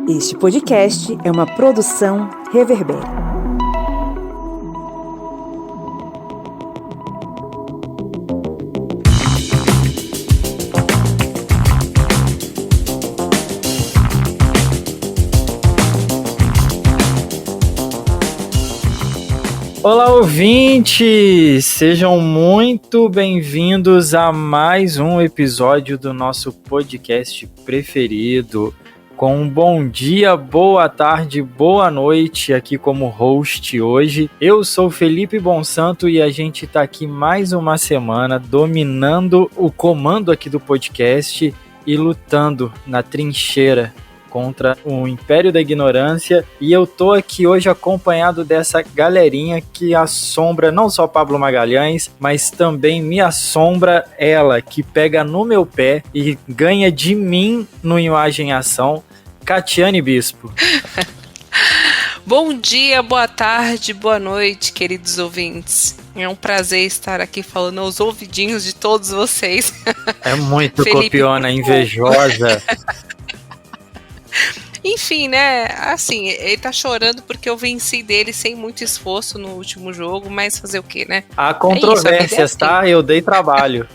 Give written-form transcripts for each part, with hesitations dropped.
Este podcast é uma produção Reverber. Olá, ouvintes! Sejam muito bem-vindos a mais um episódio do nosso podcast preferido, com um bom dia, boa tarde, boa noite aqui como host hoje. Eu sou Felipe Bonsanto e a gente tá aqui mais uma semana dominando o comando aqui do podcast e lutando na trincheira contra o Império da Ignorância, e eu tô aqui hoje acompanhado dessa galerinha que assombra não só Pablo Magalhães, mas também me assombra ela, que pega no meu pé e ganha de mim no Imagem e Ação, Catiane Bispo. Bom dia, boa tarde, boa noite, queridos ouvintes. É um prazer estar aqui falando aos ouvidinhos de todos vocês. É muito Felipe, copiona, invejosa. Enfim, né, assim, ele tá chorando porque eu venci dele sem muito esforço no último jogo, mas fazer o quê, né? Há controvérsias, assim. tá? Eu dei trabalho.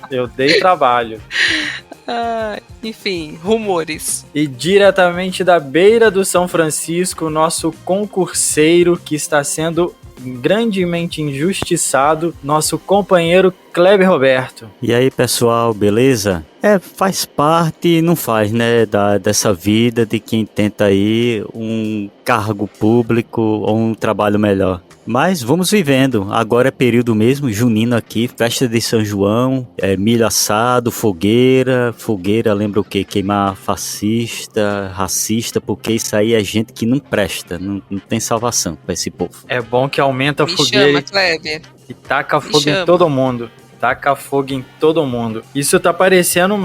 Enfim, rumores. E diretamente da beira do São Francisco, nosso concurseiro que está sendo grandemente injustiçado, nosso companheiro Kleber Roberto. E aí, pessoal, beleza? Faz parte, não faz, né, dessa vida de quem tenta aí um cargo público ou um trabalho melhor. Mas vamos vivendo, agora é período mesmo, junino aqui, festa de São João, milho assado, fogueira lembra o quê? Queimar fascista, racista, porque isso aí é gente que não presta, não tem salvação pra esse povo. É bom que aumenta a Me fogueira chama, Kleber. E taca fogo em todo mundo. Taca fogo em todo mundo. Isso tá parecendo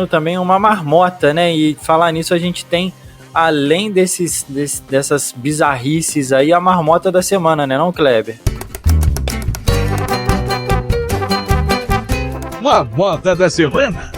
também uma marmota, né? E falar nisso, a gente tem, além dessas bizarrices aí, a marmota da semana, né, não, Kleber? Marmota da semana.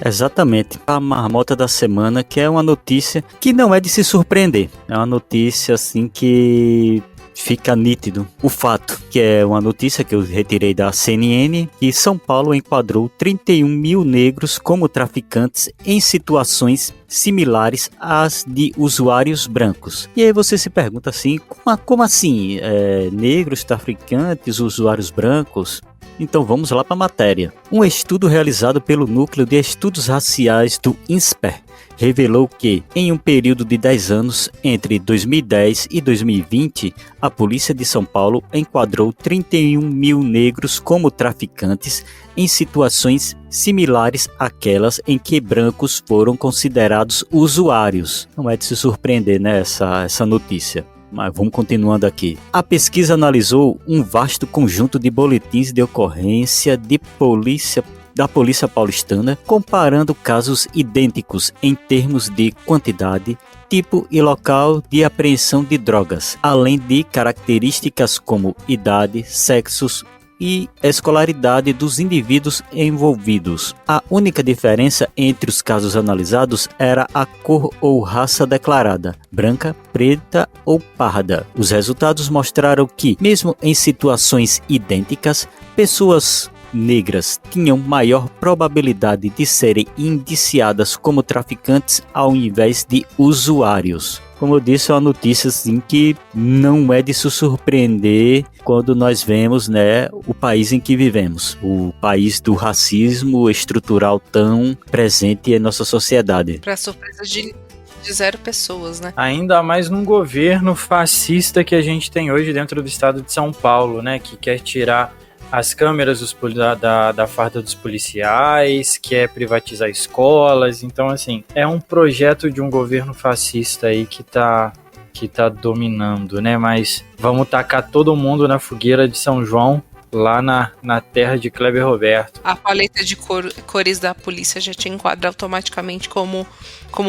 Exatamente, a marmota da semana, que é uma notícia que não é de se surpreender. É uma notícia assim que fica nítido o fato, que é uma notícia que eu retirei da CNN, que São Paulo enquadrou 31 mil negros como traficantes em situações similares às de usuários brancos. E aí você se pergunta assim, como assim? Negros, traficantes, usuários brancos? Então vamos lá para a matéria. Um estudo realizado pelo Núcleo de Estudos Raciais do INSPER revelou que, em um período de 10 anos, entre 2010 e 2020, a Polícia de São Paulo enquadrou 31 mil negros como traficantes em situações similares àquelas em que brancos foram considerados usuários. Não é de se surpreender, né, essa notícia. Mas vamos continuando aqui. A pesquisa analisou um vasto conjunto de boletins de ocorrência da Polícia Paulistana, comparando casos idênticos em termos de quantidade, tipo e local de apreensão de drogas, além de características como idade, sexos e escolaridade dos indivíduos envolvidos. A única diferença entre os casos analisados era a cor ou raça declarada, branca, preta ou parda. Os resultados mostraram que, mesmo em situações idênticas, pessoas negras tinham maior probabilidade de serem indiciadas como traficantes ao invés de usuários. Como eu disse, é uma notícia assim, que não é de se surpreender quando nós vemos, né, o país em que vivemos. O país do racismo estrutural tão presente em nossa sociedade. Para surpresa de 0 pessoas, né? Ainda mais num governo fascista que a gente tem hoje dentro do estado de São Paulo, né, que quer tirar as câmeras da farda dos policiais, quer privatizar escolas. Então, assim, é um projeto de um governo fascista aí que tá dominando, né? Mas vamos tacar todo mundo na fogueira de São João, lá na terra de Kleber Roberto. A paleta de cores da polícia já te enquadra automaticamente como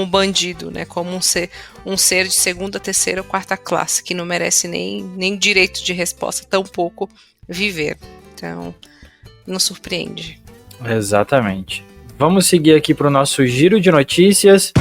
bandido, né? Como um ser de segunda, terceira ou quarta classe, que não merece nem direito de resposta, tampouco viver. Então, não surpreende. Exatamente. Vamos seguir aqui para o nosso giro de notícias.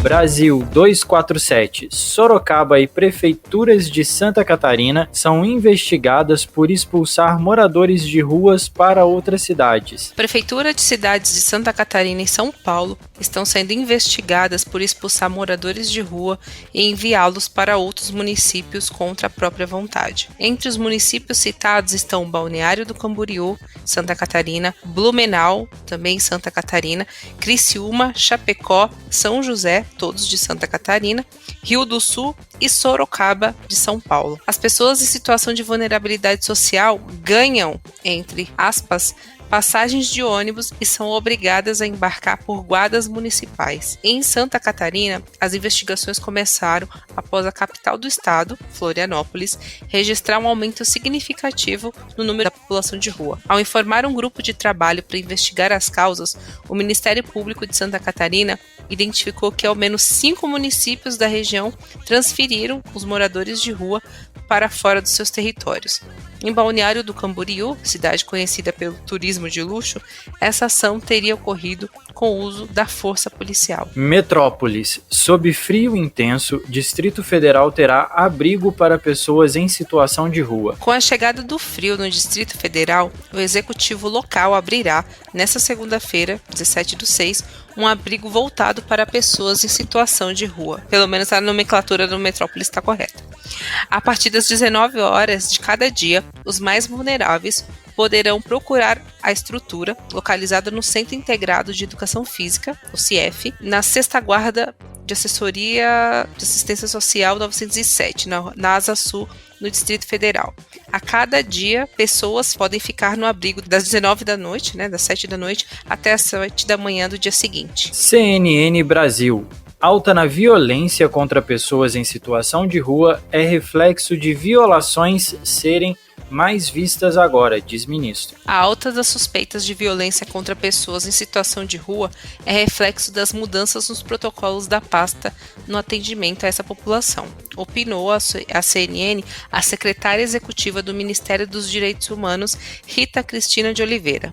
Brasil 247. Sorocaba e prefeituras de Santa Catarina são investigadas por expulsar moradores de ruas para outras cidades. Prefeitura de cidades de Santa Catarina e São Paulo estão sendo investigadas por expulsar moradores de rua e enviá-los para outros municípios contra a própria vontade. Entre os municípios citados estão Balneário do Camboriú, Santa Catarina, Blumenau, também Santa Catarina, Criciúma, Chapecó, São José, todos de Santa Catarina, Rio do Sul e Sorocaba, de São Paulo. As pessoas em situação de vulnerabilidade social ganham, entre aspas, passagens de ônibus e são obrigadas a embarcar por guardas municipais. Em Santa Catarina, as investigações começaram após a capital do estado, Florianópolis, registrar um aumento significativo no número da população de rua. Ao informar um grupo de trabalho para investigar as causas, o Ministério Público de Santa Catarina identificou que ao menos 5 municípios da região transferiram os moradores de rua para fora dos seus territórios. Em Balneário do Camboriú, cidade conhecida pelo turismo de luxo, essa ação teria ocorrido com o uso da força policial. Metrópolis. Sob frio intenso, Distrito Federal terá abrigo para pessoas em situação de rua. Com a chegada do frio no Distrito Federal, o executivo local abrirá, nesta segunda-feira, 17/6, um abrigo voltado para pessoas em situação de rua. Pelo menos a nomenclatura do Metrópolis está correta. A partir das 19 horas de cada dia, os mais vulneráveis poderão procurar a estrutura localizada no Centro Integrado de Educação Física, o CIEF, na Sexta Guarda de Assessoria de Assistência Social 907, na Asa Sul, no Distrito Federal. A cada dia, pessoas podem ficar no abrigo das 19 da noite, das 7 da noite, até as 7 da manhã do dia seguinte. CNN Brasil. Alta na violência contra pessoas em situação de rua é reflexo de violações serem mais vistas agora, diz ministro. A alta das suspeitas de violência contra pessoas em situação de rua é reflexo das mudanças nos protocolos da pasta no atendimento a essa população, opinou a CNN a secretária executiva do Ministério dos Direitos Humanos, Rita Cristina de Oliveira.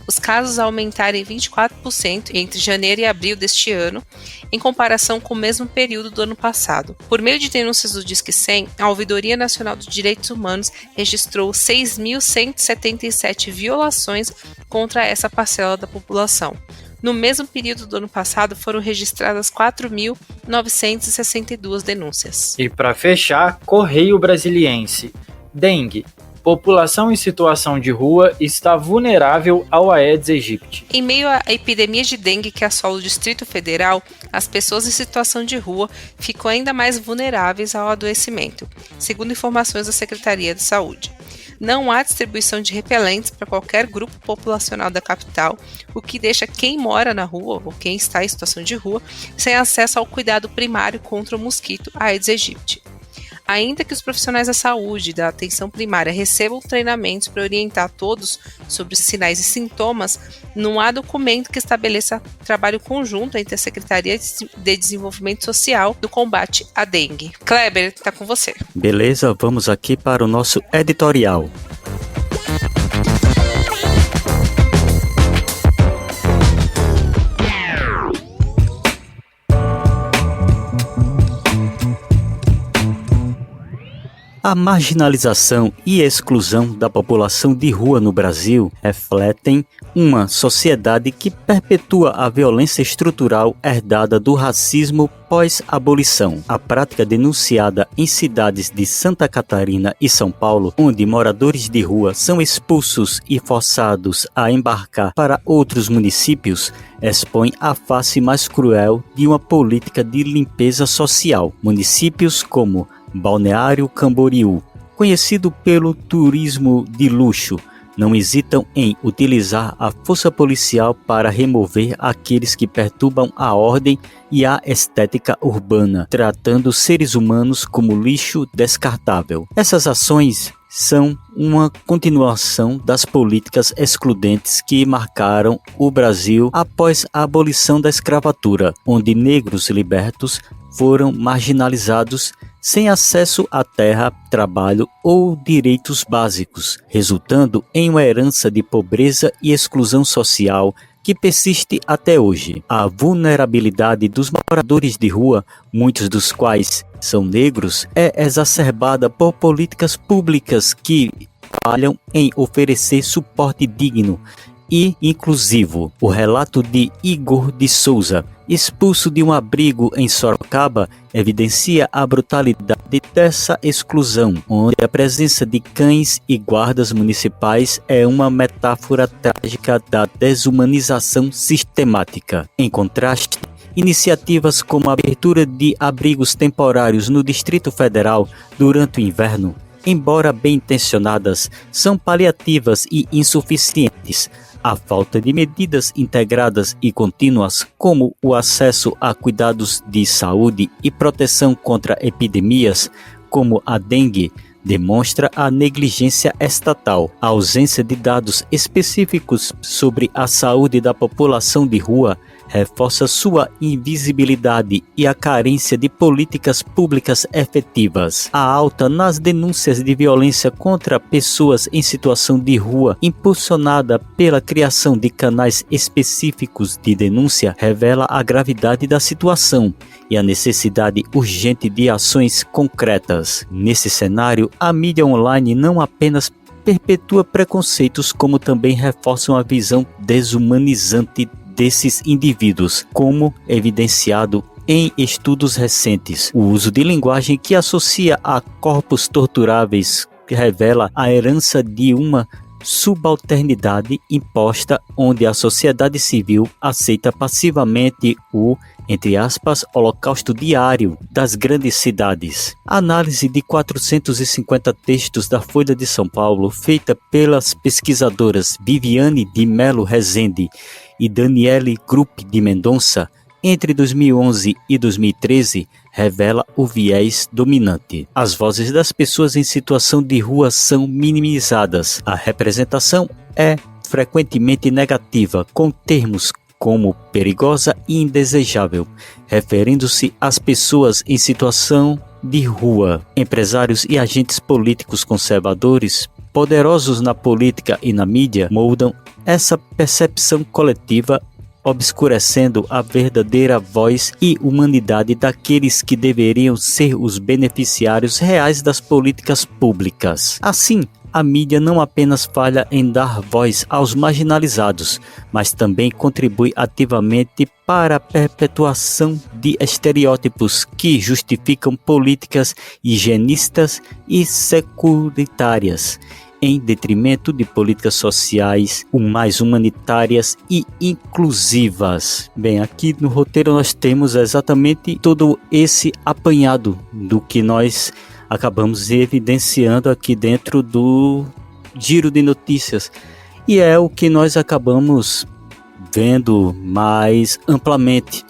Os casos aumentaram em 24% entre janeiro e abril deste ano, em comparação com o mesmo período do ano passado. Por meio de denúncias do Disque 100, a Ouvidoria Nacional dos Direitos Humanos registrou 6.177 violações contra essa parcela da população. No mesmo período do ano passado, foram registradas 4.962 denúncias. E para fechar, Correio Brasiliense. Dengue. População em situação de rua está vulnerável ao Aedes aegypti. Em meio à epidemia de dengue que assola o Distrito Federal, as pessoas em situação de rua ficam ainda mais vulneráveis ao adoecimento, segundo informações da Secretaria de Saúde. Não há distribuição de repelentes para qualquer grupo populacional da capital, o que deixa quem mora na rua ou quem está em situação de rua sem acesso ao cuidado primário contra o mosquito Aedes aegypti. Ainda que os profissionais da saúde e da atenção primária recebam treinamentos para orientar todos sobre os sinais e sintomas, não há documento que estabeleça trabalho conjunto entre a Secretaria de Desenvolvimento Social do combate à dengue. Kleber, está com você. Beleza, vamos aqui para o nosso editorial. A marginalização e exclusão da população de rua no Brasil refletem uma sociedade que perpetua a violência estrutural herdada do racismo pós-abolição. A prática denunciada em cidades de Santa Catarina e São Paulo, onde moradores de rua são expulsos e forçados a embarcar para outros municípios, expõe a face mais cruel de uma política de limpeza social. Municípios como Balneário Camboriú, conhecido pelo turismo de luxo, não hesitam em utilizar a força policial para remover aqueles que perturbam a ordem e a estética urbana, tratando seres humanos como lixo descartável. Essas ações são uma continuação das políticas excludentes que marcaram o Brasil após a abolição da escravatura, onde negros libertos foram marginalizados sem acesso à terra, trabalho ou direitos básicos, resultando em uma herança de pobreza e exclusão social que persiste até hoje. A vulnerabilidade dos moradores de rua, muitos dos quais são negros, é exacerbada por políticas públicas que falham em oferecer suporte digno e inclusivo. O relato de Igor de Souza, expulso de um abrigo em Sorocaba, evidencia a brutalidade dessa exclusão, onde a presença de cães e guardas municipais é uma metáfora trágica da desumanização sistemática. Em contraste, iniciativas como a abertura de abrigos temporários no Distrito Federal durante o inverno, embora bem intencionadas, são paliativas e insuficientes. A falta de medidas integradas e contínuas, como o acesso a cuidados de saúde e proteção contra epidemias, como a dengue, demonstra a negligência estatal. A ausência de dados específicos sobre a saúde da população de rua reforça sua invisibilidade e a carência de políticas públicas efetivas. A alta nas denúncias de violência contra pessoas em situação de rua, impulsionada pela criação de canais específicos de denúncia, revela a gravidade da situação e a necessidade urgente de ações concretas. Nesse cenário, a mídia online não apenas perpetua preconceitos, como também reforça uma visão desumanizante desses indivíduos, como evidenciado em estudos recentes. O uso de linguagem que associa a corpos torturáveis revela a herança de uma subalternidade imposta, onde a sociedade civil aceita passivamente o, entre aspas, holocausto diário das grandes cidades. A análise de 450 textos da Folha de São Paulo, feita pelas pesquisadoras Viviane de Melo Rezende e Daniele Grupp de Mendonça, entre 2011 e 2013, revela o viés dominante. As vozes das pessoas em situação de rua são minimizadas. A representação é frequentemente negativa, com termos como perigosa e indesejável, referindo-se às pessoas em situação de rua. Empresários e agentes políticos conservadores, poderosos na política e na mídia, moldam essa percepção coletiva, obscurecendo a verdadeira voz e humanidade daqueles que deveriam ser os beneficiários reais das políticas públicas. Assim, a mídia não apenas falha em dar voz aos marginalizados, mas também contribui ativamente para a perpetuação de estereótipos que justificam políticas higienistas e securitárias, em detrimento de políticas sociais mais humanitárias e inclusivas. Bem, aqui no roteiro nós temos exatamente todo esse apanhado do que nós acabamos evidenciando aqui dentro do Giro de Notícias. E é o que nós acabamos vendo mais amplamente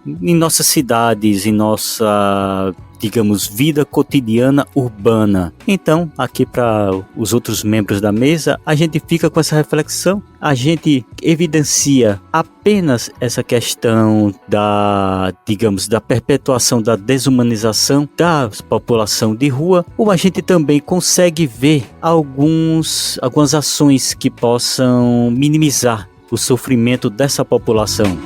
em nossas cidades, em nossa, digamos, vida cotidiana urbana. Então, aqui para os outros membros da mesa, a gente fica com essa reflexão, a gente evidencia apenas essa questão da, digamos, da perpetuação da desumanização da população de rua, ou a gente também consegue ver algumas ações que possam minimizar o sofrimento dessa população.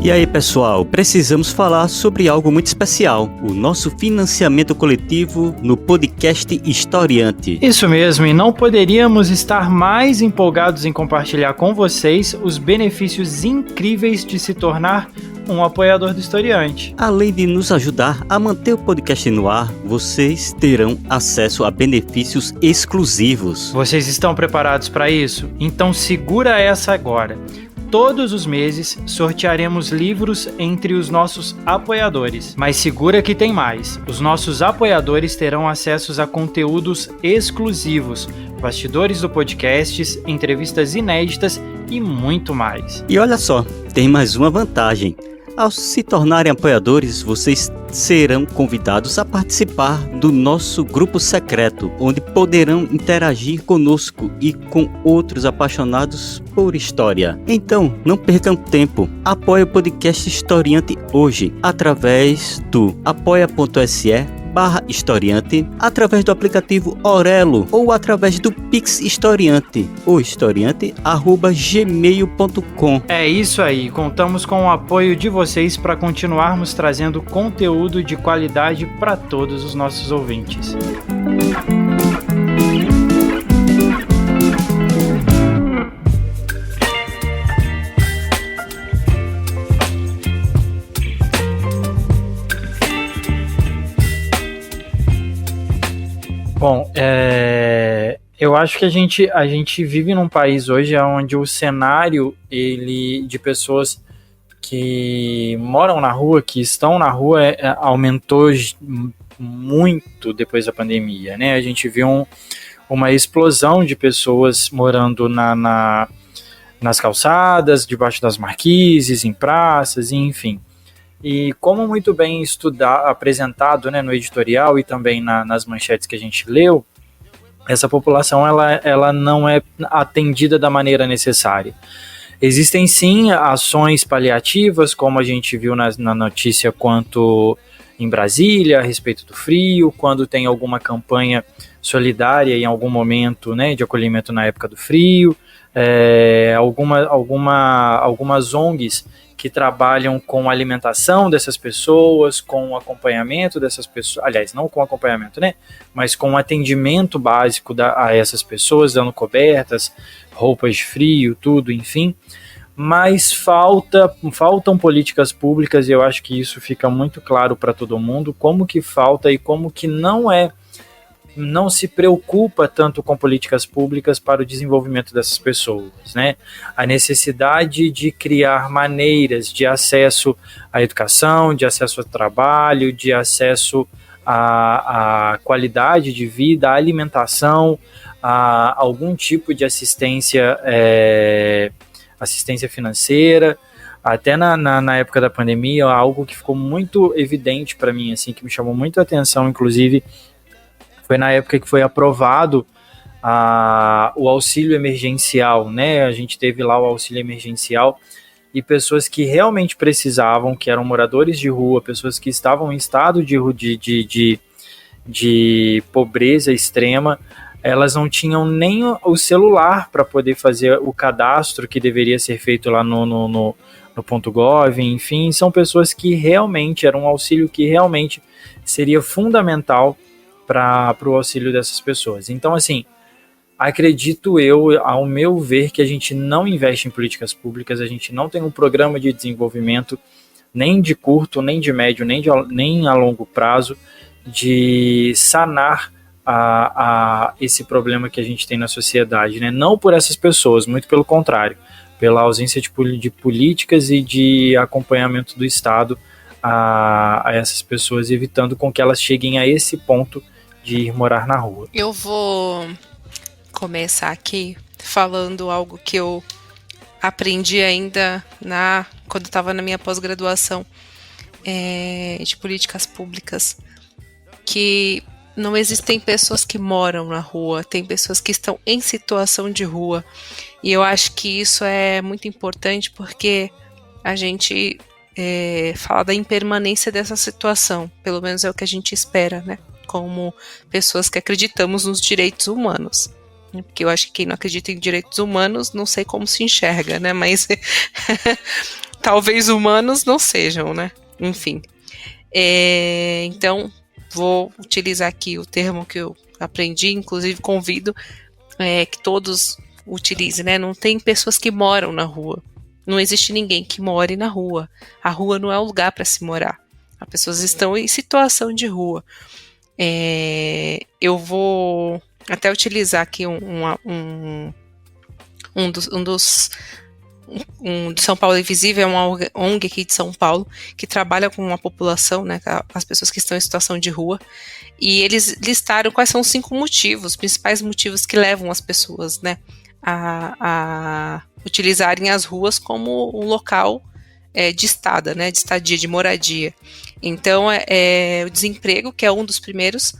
E aí, pessoal, precisamos falar sobre algo muito especial, o nosso financiamento coletivo no podcast Historiante. Isso mesmo, e não poderíamos estar mais empolgados em compartilhar com vocês os benefícios incríveis de se tornar um apoiador do Historiante. Além de nos ajudar a manter o podcast no ar, vocês terão acesso a benefícios exclusivos. Vocês estão preparados para isso? Então segura essa agora. Todos os meses sortearemos livros entre os nossos apoiadores. Mas segura que tem mais. Os nossos apoiadores terão acesso a conteúdos exclusivos, bastidores do podcast, entrevistas inéditas e muito mais. E olha só, tem mais uma vantagem. Ao se tornarem apoiadores, vocês serão convidados a participar do nosso grupo secreto, onde poderão interagir conosco e com outros apaixonados por história. Então, não percam tempo. Apoie o podcast Historiante hoje, através do apoia.se/historiante, através do aplicativo Orelo ou através do Pix Historiante, ou historiante@gmail.com. É isso aí, contamos com o apoio de vocês para continuarmos trazendo conteúdo de qualidade para todos os nossos ouvintes. Bom, eu acho que a gente vive num país hoje onde o cenário de pessoas que moram na rua, que estão na rua, aumentou muito depois da pandemia, né? A gente viu uma explosão de pessoas morando nas calçadas, debaixo das marquises, em praças, enfim. E como muito bem apresentado, né, no editorial e também nas manchetes que a gente leu, essa população ela não é atendida da maneira necessária. Existem sim ações paliativas, como a gente viu na notícia quanto em Brasília, a respeito do frio, quando tem alguma campanha solidária em algum momento, né, de acolhimento na época do frio, algumas ONGs que trabalham com a alimentação dessas pessoas, com o acompanhamento dessas pessoas, aliás, não com acompanhamento, né, mas com o atendimento básico a essas pessoas, dando cobertas, roupas de frio, tudo, enfim, mas faltam políticas públicas, e eu acho que isso fica muito claro para todo mundo, como que falta e como que não se preocupa tanto com políticas públicas para o desenvolvimento dessas pessoas, né? A necessidade de criar maneiras de acesso à educação, de acesso ao trabalho, de acesso à qualidade de vida, à alimentação, a algum tipo de assistência financeira. Até na época da pandemia, algo que ficou muito evidente para mim, assim, que me chamou muito a atenção, inclusive, foi na época que foi aprovado o auxílio emergencial, né? A gente teve lá o auxílio emergencial e pessoas que realmente precisavam, que eram moradores de rua, pessoas que estavam em estado de pobreza extrema, elas não tinham nem o celular para poder fazer o cadastro que deveria ser feito lá no .gov, enfim, são pessoas que realmente, era um auxílio que realmente seria fundamental para o auxílio dessas pessoas. Então, assim, acredito eu, ao meu ver, que a gente não investe em políticas públicas, a gente não tem um programa de desenvolvimento, nem de curto, nem de médio, nem a longo prazo, de sanar esse problema que a gente tem na sociedade, né? Não por essas pessoas, muito pelo contrário, pela ausência de políticas e de acompanhamento do Estado a essas pessoas, evitando com que elas cheguem a esse ponto de ir morar na rua. Eu vou começar aqui falando algo que eu aprendi ainda quando eu estava na minha pós-graduação de políticas públicas, que não existem pessoas que moram na rua, tem pessoas que estão em situação de rua, e eu acho que isso é muito importante porque a gente fala da impermanência dessa situação, pelo menos é o que a gente espera, né? Como pessoas que acreditamos nos direitos humanos. Porque eu acho que quem não acredita em direitos humanos, não sei como se enxerga, né? Mas talvez humanos não sejam, né? Enfim. Então, vou utilizar aqui o termo que eu aprendi, inclusive convido que todos utilizem, né? Não tem pessoas que moram na rua. Não existe ninguém que more na rua. A rua não é o lugar para se morar. As pessoas estão em situação de rua. Eu vou até utilizar aqui um do São Paulo Invisível, é uma ONG aqui de São Paulo, que trabalha com a população, né, as pessoas que estão em situação de rua, e eles listaram quais são os 5 motivos, os principais motivos que levam as pessoas, né, a utilizarem as ruas como um local de estada, né, de estadia, de moradia. Então, o desemprego, que é um dos primeiros,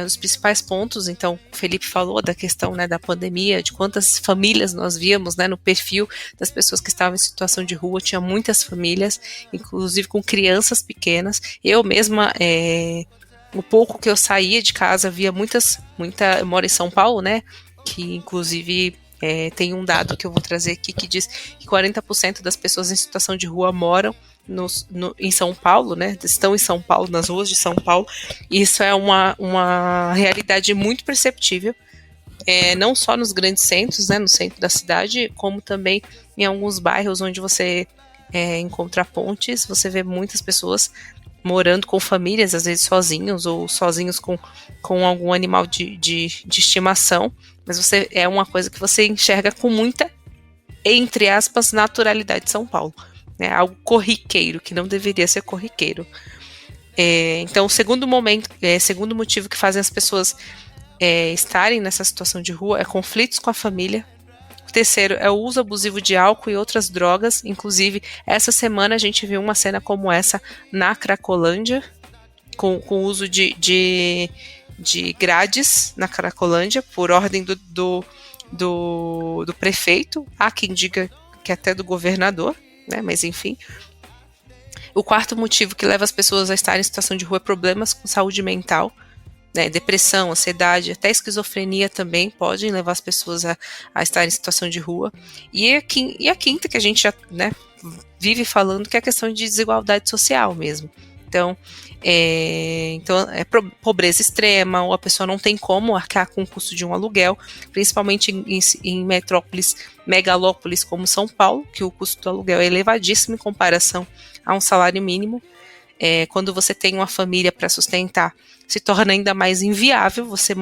os principais pontos. Então, o Felipe falou da questão, né, da pandemia, de quantas famílias nós víamos, né, no perfil das pessoas que estavam em situação de rua. Tinha muitas famílias, inclusive com crianças pequenas. Eu mesma, o pouco que eu saía de casa, via eu moro em São Paulo, né, que inclusive tem um dado que eu vou trazer aqui que diz que 40% das pessoas em situação de rua moram em São Paulo, né? Estão em São Paulo, nas ruas de São Paulo. E isso é uma realidade muito perceptível, não só nos grandes centros, né, no centro da cidade, como também em alguns bairros onde você encontra pontes. Você vê muitas pessoas morando com famílias, às vezes sozinhos ou sozinhos com algum animal de estimação, mas é uma coisa que você enxerga com muita, entre aspas, naturalidade de São Paulo, né? Algo corriqueiro, que não deveria ser corriqueiro. Então, o segundo motivo que fazem as pessoas estarem nessa situação de rua é conflitos com a família. O terceiro é o uso abusivo de álcool e outras drogas. Inclusive, essa semana a gente viu uma cena como essa na Cracolândia, com o uso de grades na Cracolândia, por ordem do prefeito. Há quem diga que até do governador, né? Mas enfim. O quarto motivo que leva as pessoas a estarem em situação de rua é problemas com saúde mental. Né, depressão, ansiedade, até esquizofrenia também podem levar as pessoas a estar em situação de rua. E a quinta, que a gente já, né, vive falando, que é a questão de desigualdade social mesmo. Então pobreza extrema, ou a pessoa não tem como arcar com o custo de um aluguel, principalmente em megalópolis como São Paulo, que o custo do aluguel é elevadíssimo em comparação a um salário mínimo. Quando você tem uma família para sustentar, se torna ainda mais inviável você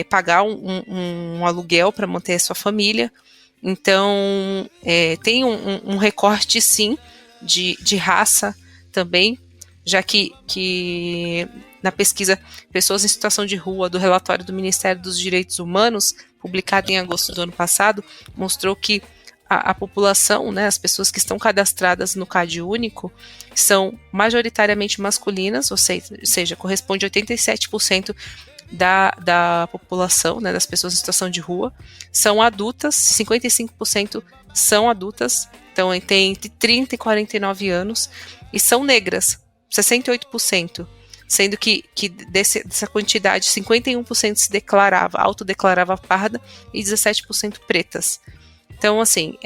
pagar um aluguel para manter a sua família. Então, tem um recorte, sim, de raça também, já que na pesquisa Pessoas em Situação de Rua, do relatório do Ministério dos Direitos Humanos, publicado em agosto do ano passado, mostrou que a população, né, as pessoas que estão cadastradas no CAD único, são majoritariamente masculinas, ou seja, corresponde a 87% da população, né, das pessoas em situação de rua, são adultas, 55% são adultas, então tem entre 30 e 49 anos, e são negras, 68%, sendo que dessa quantidade, 51% se autodeclarava parda e 17% pretas. Então, assim,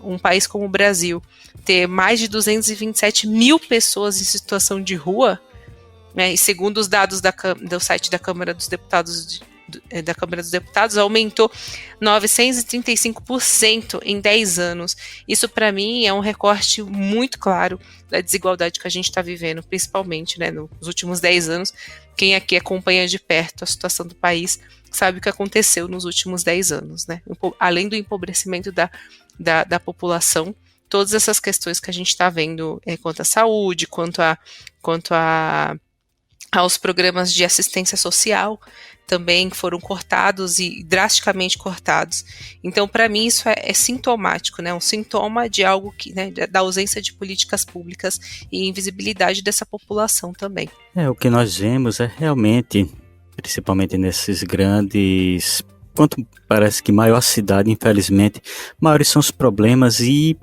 um país como o Brasil ter mais de 227 mil pessoas em situação de rua, né, e segundo os dados do site da Câmara dos Deputados, aumentou 935% em 10 anos. Isso, para mim, é um recorte muito claro da desigualdade que a gente está vivendo, principalmente, né, nos últimos 10 anos. Quem aqui acompanha de perto a situação do país sabe o que aconteceu nos últimos 10 anos, né? Além do empobrecimento da população, todas essas questões que a gente está vendo quanto à saúde, quanto aos programas de assistência social, também foram cortados e drasticamente cortados. Então, para mim, isso é sintomático, né? Um sintoma de algo né, da ausência de políticas públicas e invisibilidade dessa população também. O que nós vemos é realmente, principalmente nesses grandes, quanto parece que maior a cidade, infelizmente, maiores são os problemas e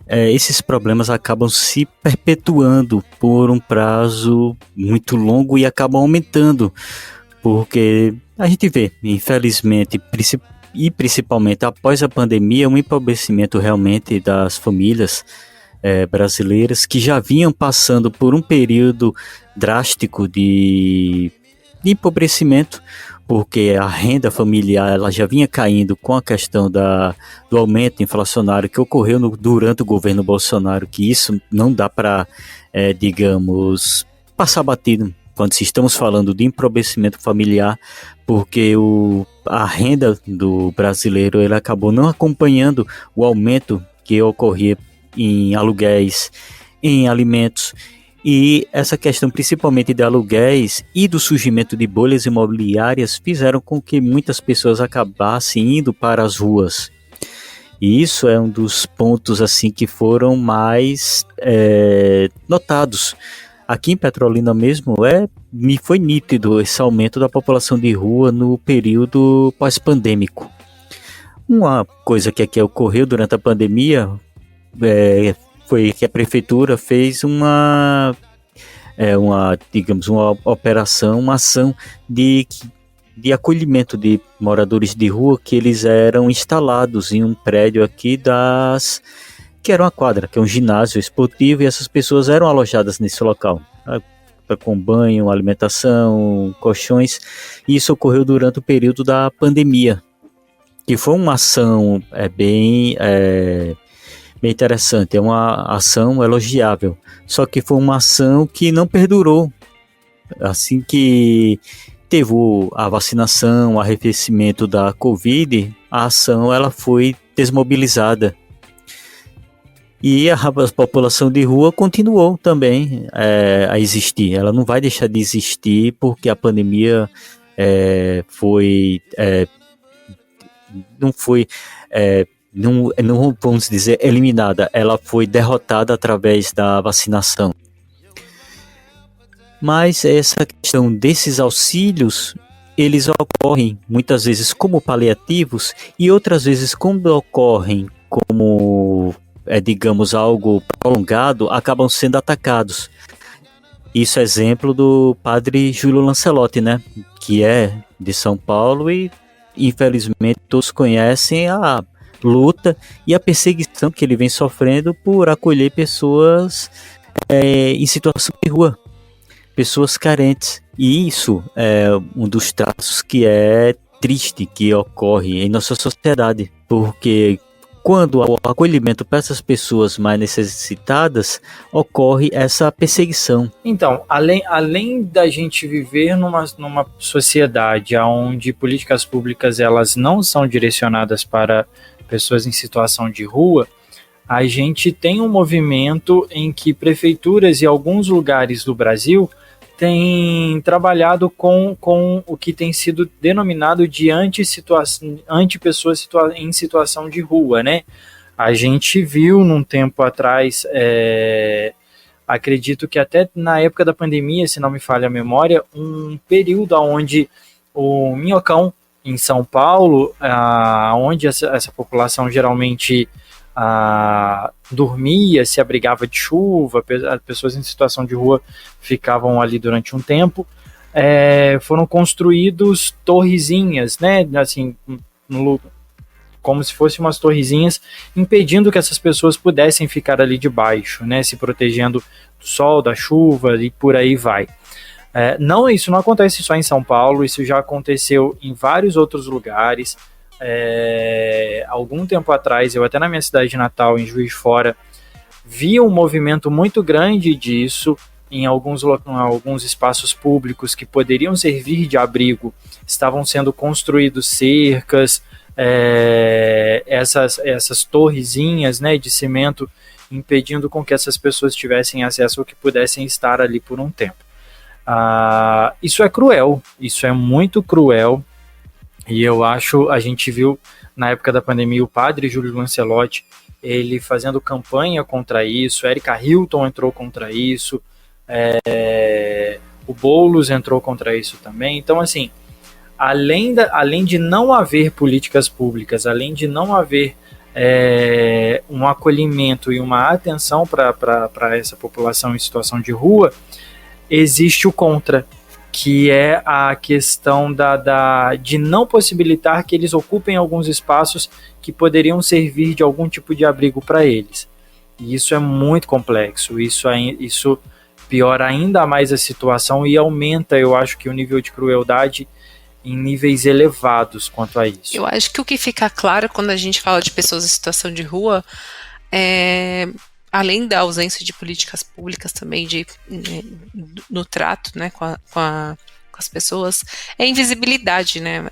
esses problemas acabam se perpetuando por um prazo muito longo e acabam aumentando, porque a gente vê, infelizmente, e principalmente após a pandemia, um empobrecimento realmente das famílias brasileiras que já vinham passando por um período drástico de empobrecimento, porque a renda familiar ela já vinha caindo com a questão do aumento inflacionário que ocorreu durante o governo Bolsonaro, que isso não dá para, digamos, passar batido quando estamos falando de empobrecimento familiar, porque a renda do brasileiro ele acabou não acompanhando o aumento que ocorria em aluguéis, em alimentos. E essa questão principalmente de aluguéis e do surgimento de bolhas imobiliárias fizeram com que muitas pessoas acabassem indo para as ruas. E isso é um dos pontos assim que foram mais notados. Aqui em Petrolina mesmo, me foi nítido esse aumento da população de rua no período pós-pandêmico. Uma coisa que aqui ocorreu durante a pandemia foi que a prefeitura fez digamos, uma operação, uma ação de acolhimento de moradores de rua, que eles eram instalados em um prédio aqui que era uma quadra, que é um ginásio esportivo, e essas pessoas eram alojadas nesse local, com banho, alimentação, colchões, e isso ocorreu durante o período da pandemia, que foi uma ação bem interessante, é uma ação elogiável, só que foi uma ação que não perdurou. Assim que teve a vacinação, o arrefecimento da Covid, a ação ela foi desmobilizada. E a população de rua continuou também a existir. Ela não vai deixar de existir porque a pandemia não vamos dizer eliminada, ela foi derrotada através da vacinação. Mas essa questão desses auxílios, eles ocorrem muitas vezes como paliativos e outras vezes, quando ocorrem como, digamos, algo prolongado, acabam sendo atacados. Isso é exemplo do padre Júlio Lancelotti, né? Que é de São Paulo e, infelizmente, todos conhecem a luta e a perseguição que ele vem sofrendo por acolher pessoas em situação de rua, pessoas carentes. E isso é um dos traços que é triste que ocorre em nossa sociedade, porque quando o acolhimento para essas pessoas mais necessitadas, ocorre essa perseguição. Então, além da gente viver numa sociedade onde políticas públicas elas não são direcionadas para pessoas em situação de rua, a gente tem um movimento em que prefeituras e alguns lugares do Brasil têm trabalhado com o que tem sido denominado de anti-pessoas em situação de rua, né? A gente viu num tempo atrás, acredito que até na época da pandemia, se não me falha a memória, um período onde o Minhocão, em São Paulo, onde essa população geralmente dormia, se abrigava de chuva, as pessoas em situação de rua ficavam ali durante um tempo, foram construídos torrezinhas, né, assim, como se fossem umas torrezinhas, impedindo que essas pessoas pudessem ficar ali debaixo, né, se protegendo do sol, da chuva e por aí vai. Isso não acontece só em São Paulo, isso já aconteceu em vários outros lugares. Algum tempo atrás, eu até na minha cidade de Natal, em Juiz de Fora, vi um movimento muito grande disso em alguns espaços públicos que poderiam servir de abrigo. Estavam sendo construídos cercas, essas torrezinhas, né, de cimento, impedindo com que essas pessoas tivessem acesso ou que pudessem estar ali por um tempo. Isso é cruel, isso é muito cruel. E eu acho, a gente viu na época da pandemia o padre Júlio Lancelotti, ele fazendo campanha contra isso, Érica Hilton entrou contra isso, o Boulos entrou contra isso também. Então, assim, além de não haver políticas públicas, além de não haver um acolhimento e uma atenção para essa população em situação de rua, existe o contra, que é a questão de não possibilitar que eles ocupem alguns espaços que poderiam servir de algum tipo de abrigo para eles. E isso é muito complexo, isso piora ainda mais a situação e aumenta, eu acho, que o nível de crueldade em níveis elevados quanto a isso. Eu acho que o que fica claro quando a gente fala de pessoas em situação de rua além da ausência de políticas públicas também no trato, né, com as pessoas, é a invisibilidade, né?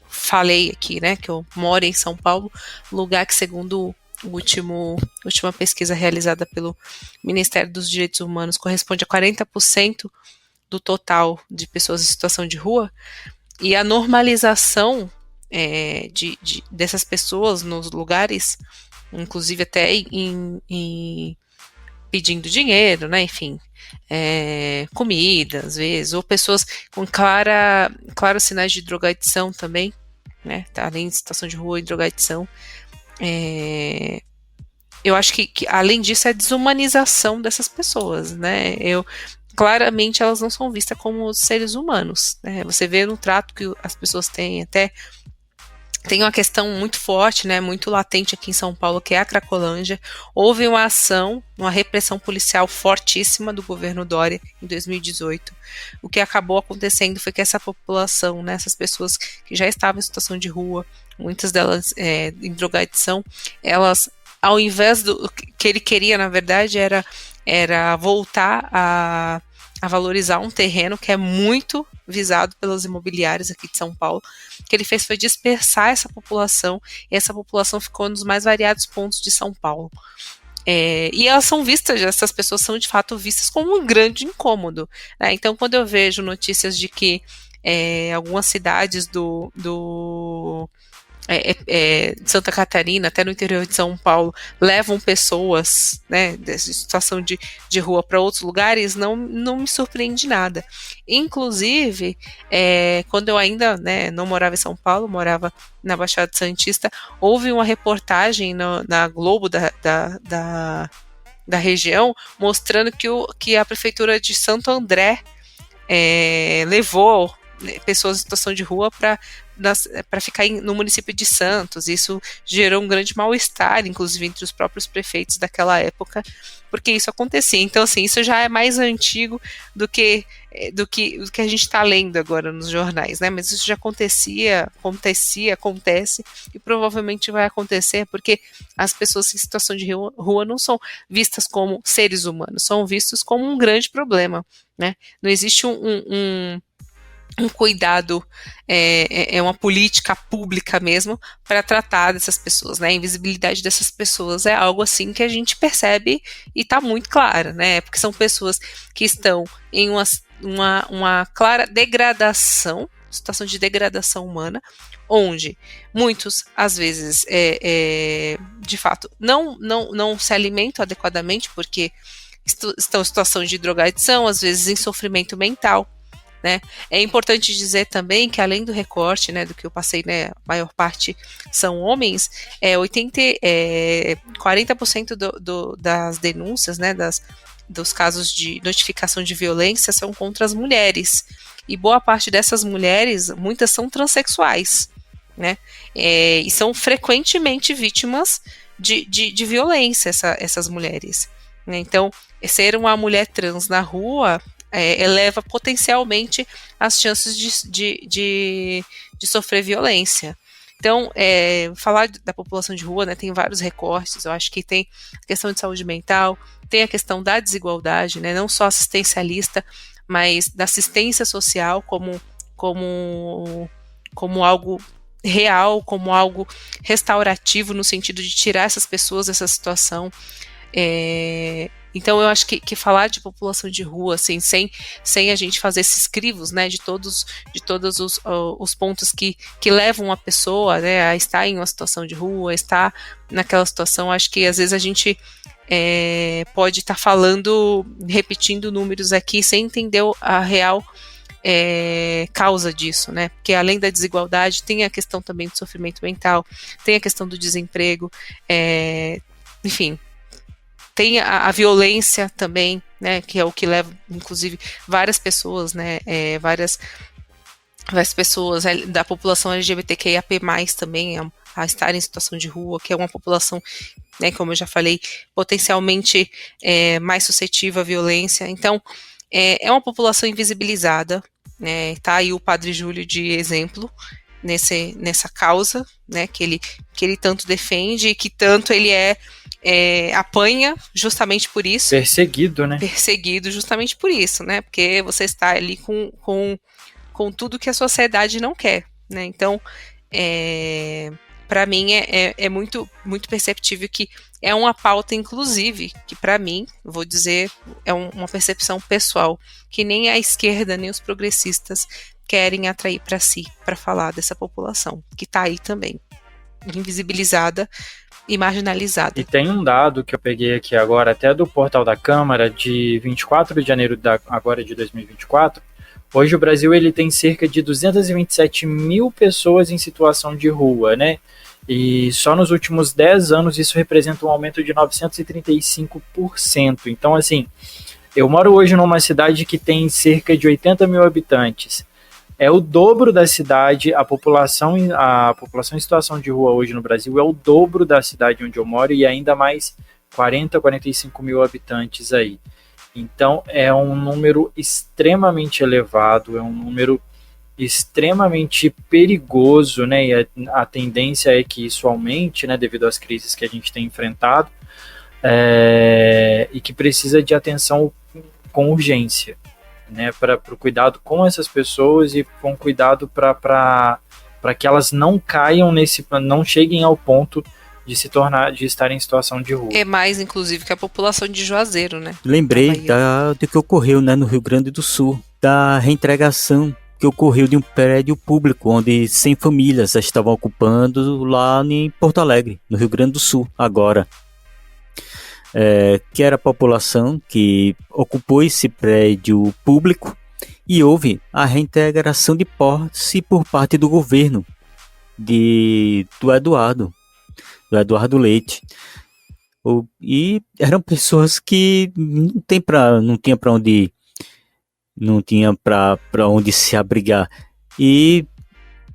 Falei aqui, né, que eu moro em São Paulo, lugar que, segundo a última pesquisa realizada pelo Ministério dos Direitos Humanos, corresponde a 40% do total de pessoas em situação de rua, e a normalização dessas pessoas nos lugares, inclusive até pedindo dinheiro, né, enfim, comida, às vezes, ou pessoas com claros sinais de drogadição também, né, além de situação de rua e drogadição. Eu acho que além disso, é a desumanização dessas pessoas, né, claramente elas não são vistas como seres humanos, né, você vê no trato que as pessoas têm, até tem uma questão muito forte, né, muito latente aqui em São Paulo, que é a Cracolândia. Houve uma ação, uma repressão policial fortíssima do governo Dória em 2018. O que acabou acontecendo foi que essa população, né, essas pessoas que já estavam em situação de rua, muitas delas em drogadição, elas, ao invés do que ele queria, na verdade, era voltar a valorizar um terreno que é muito visado pelas imobiliárias aqui de São Paulo. O que ele fez foi dispersar essa população, e essa população ficou nos mais variados pontos de São Paulo. E elas são vistas, essas pessoas são de fato vistas como um grande incômodo, né? Então, quando eu vejo notícias de que algumas cidades de Santa Catarina, até no interior de São Paulo, levam pessoas, né, dessa situação de rua para outros lugares, não me surpreende nada. Inclusive, quando eu ainda, né, não morava em São Paulo, morava na Baixada Santista, houve uma reportagem na Globo da região, mostrando que a Prefeitura de Santo André levou pessoas em situação de rua para ficar no município de Santos. Isso gerou um grande mal-estar, inclusive entre os próprios prefeitos daquela época, porque isso acontecia. Então, assim, isso já é mais antigo do que a gente está lendo agora nos jornais, né? Mas isso já acontece e provavelmente vai acontecer, porque as pessoas em situação de rua não são vistas como seres humanos, são vistos como um grande problema, né? Não existe um cuidado, uma política pública mesmo para tratar dessas pessoas, né? A invisibilidade dessas pessoas é algo assim que a gente percebe e está muito claro, né? Porque são pessoas que estão em uma clara degradação, situação de degradação humana, onde muitos, às vezes, de fato, não se alimentam adequadamente porque estão em situação de drogadição, às vezes em sofrimento mental, né? É importante dizer também que, além do recorte, né, do que eu passei, né, a maior parte são homens, 40% das denúncias, né, dos casos de notificação de violência são contra as mulheres, e boa parte dessas mulheres, muitas são transexuais, né, e são frequentemente vítimas de violência, essas mulheres, né? Então, ser uma mulher trans na rua eleva potencialmente as chances de sofrer violência. Então, falar da população de rua, né, tem vários recortes. Eu acho que tem a questão de saúde mental, tem a questão da desigualdade, né, não só assistencialista, mas da assistência social como algo real, como algo restaurativo, no sentido de tirar essas pessoas dessa situação. Então eu acho que falar de população de rua, assim, sem a gente fazer esses crivos, né, de todos os pontos que levam a pessoa, né, a estar em uma situação de rua, estar naquela situação, acho que às vezes a gente pode estar repetindo números aqui sem entender a real causa disso, né? Porque além da desigualdade, tem a questão também do sofrimento mental, tem a questão do desemprego, enfim, tem a violência também, né? Que é o que leva, inclusive, várias pessoas, né? Várias pessoas da população LGBTQIAP+, também a estar em situação de rua, que é uma população, né, como eu já falei, potencialmente mais suscetível à violência. Então, é uma população invisibilizada, né? Tá aí o Padre Júlio de exemplo nessa causa, né, que ele tanto defende e que tanto ele apanha justamente por isso. Perseguido, né? Perseguido justamente por isso, né? Porque você está ali com tudo que a sociedade não quer, né? Então, para mim é muito, muito perceptível que é uma pauta, inclusive, que para mim, vou dizer, é uma percepção pessoal, que nem a esquerda, nem os progressistas querem atrair para si, para falar dessa população, que está aí também, invisibilizada e marginalizada. E tem um dado que eu peguei aqui agora, até do portal da Câmara, de 24 de janeiro agora de 2024. Hoje o Brasil ele tem cerca de 227 mil pessoas em situação de rua, né? E só nos últimos 10 anos isso representa um aumento de 935%. Então, assim, eu moro hoje numa cidade que tem cerca de 80 mil habitantes. É o dobro da cidade, a população em situação de rua hoje no Brasil é o dobro da cidade onde eu moro e ainda mais 45 mil habitantes aí. Então, é um número extremamente elevado, é um número extremamente perigoso, né? E a tendência é que isso aumente, né? Devido às crises que a gente tem enfrentado, e que precisa de atenção com urgência, né? Para o cuidado com essas pessoas e com cuidado para que elas não caiam não cheguem ao ponto de estar em situação de rua. É mais, inclusive, que a população de Juazeiro, né? Lembrei do que ocorreu, né, no Rio Grande do Sul, da reentregação que ocorreu de um prédio público, onde 100 famílias estavam ocupando lá em Porto Alegre, no Rio Grande do Sul, agora. Que era a população que ocupou esse prédio público e houve a reintegração de posse por parte do governo do Eduardo Leite. E eram pessoas que não tinha para onde se abrigar. E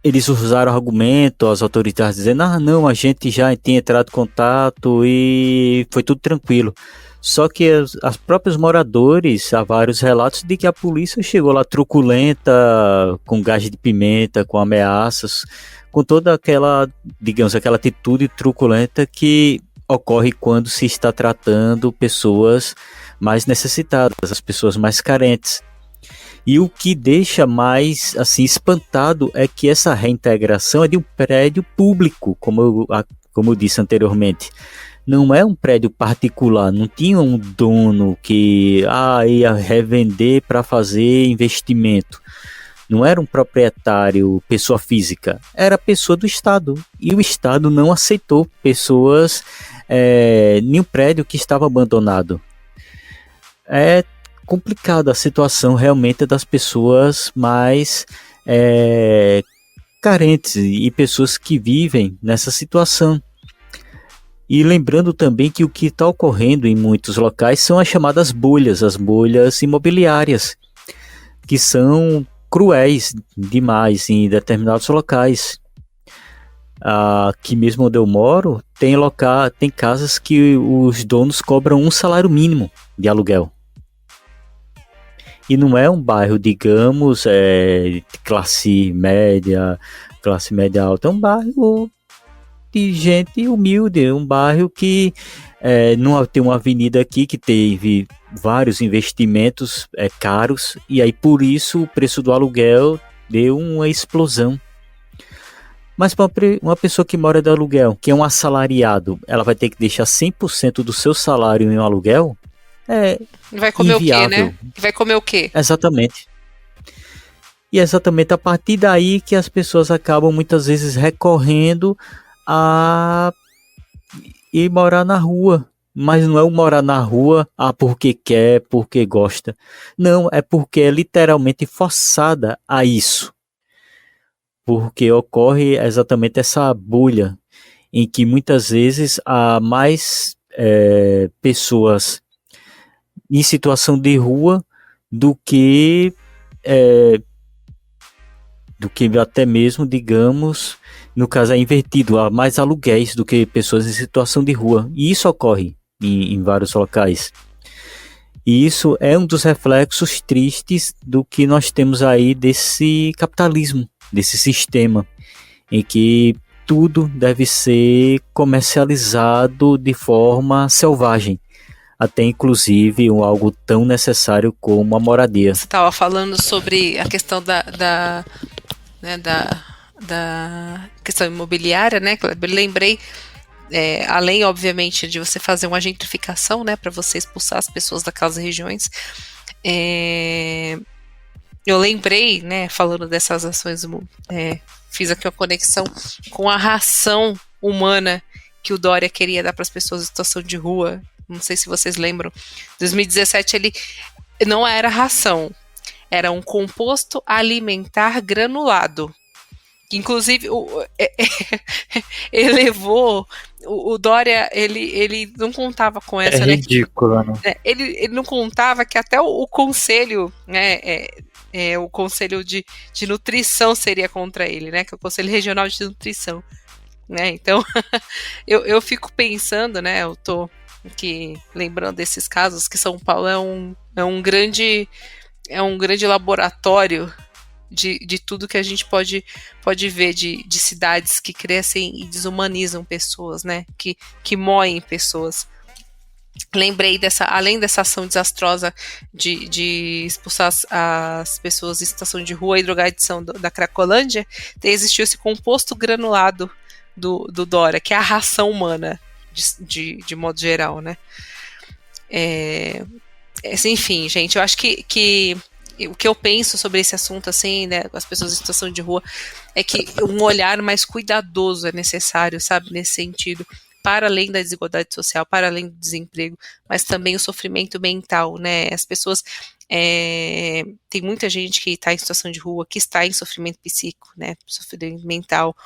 eles usaram o argumento, as autoridades dizendo, não, a gente já tinha entrado em contato e foi tudo tranquilo. Só que os próprios moradores, há vários relatos de que a polícia chegou lá truculenta, com gás de pimenta, com ameaças, com toda aquela atitude truculenta que ocorre quando se está tratando pessoas mais necessitadas, as pessoas mais carentes. E o que deixa mais assim espantado é que essa reintegração é de um prédio público, como eu disse anteriormente. Não é um prédio particular, não tinha um dono que ia revender para fazer investimento. Não era um proprietário, pessoa física, era pessoa do Estado. E o Estado não aceitou pessoas em um prédio que estava abandonado. É complicada a situação realmente das pessoas mais carentes e pessoas que vivem nessa situação. E lembrando também que o que está ocorrendo em muitos locais são as chamadas bolhas, as bolhas imobiliárias, que são cruéis demais em determinados locais. Aqui mesmo onde eu moro, tem casas que os donos cobram um salário mínimo de aluguel. E não é um bairro, digamos, de classe média alta, é um bairro de gente humilde, um bairro que não tem uma avenida aqui que teve vários investimentos caros, e aí por isso o preço do aluguel deu uma explosão. Mas para uma pessoa que mora de aluguel, que é um assalariado, ela vai ter que deixar 100% do seu salário em um aluguel? Vai comer inviável. O quê, né? Vai comer o quê? Exatamente. E é exatamente a partir daí que as pessoas acabam muitas vezes recorrendo a ir morar na rua. Mas não é o morar na rua porque quer, porque gosta. Não, é porque é literalmente forçada a isso. Porque ocorre exatamente essa bolha em que muitas vezes há mais pessoas em situação de rua do que até mesmo, digamos, no caso é invertido, há mais aluguéis do que pessoas em situação de rua, e isso ocorre em vários locais. E isso é um dos reflexos tristes do que nós temos aí desse capitalismo, desse sistema em que tudo deve ser comercializado de forma selvagem, até inclusive algo tão necessário como a moradia. Você estava falando sobre a questão da questão imobiliária, né? Eu lembrei, além, obviamente, de você fazer uma gentrificação, né, para você expulsar as pessoas daquelas regiões, eu lembrei, né, falando dessas ações, fiz aqui uma conexão com a ração humana que o Dória queria dar para as pessoas em situação de rua. Não sei se vocês lembram. Em 2017 ele não era ração, era um composto alimentar granulado. Que inclusive elevou o Dória, ele não contava com essa, É né? ridículo, né? Ele não contava que até o conselho, né? O conselho de nutrição seria contra ele, né? Que é o Conselho Regional de Nutrição, né? Então eu fico pensando, né? Eu tô aqui lembrando desses casos que São Paulo é um grande laboratório de tudo que a gente pode ver de cidades que crescem e desumanizam pessoas, né? Que moem pessoas. Lembrei além dessa ação desastrosa de expulsar as pessoas em situação de rua e drogadição da Cracolândia, existiu esse composto granulado do Dória, que é a ração humana, de modo geral, né? Enfim, gente, eu acho que o que eu penso sobre esse assunto, assim, né, as pessoas em situação de rua, é que um olhar mais cuidadoso é necessário, sabe, nesse sentido, para além da desigualdade social, para além do desemprego, mas também o sofrimento mental, né, as pessoas, tem muita gente que está em situação de rua, que está em sofrimento psíquico, né, sofrimento mental,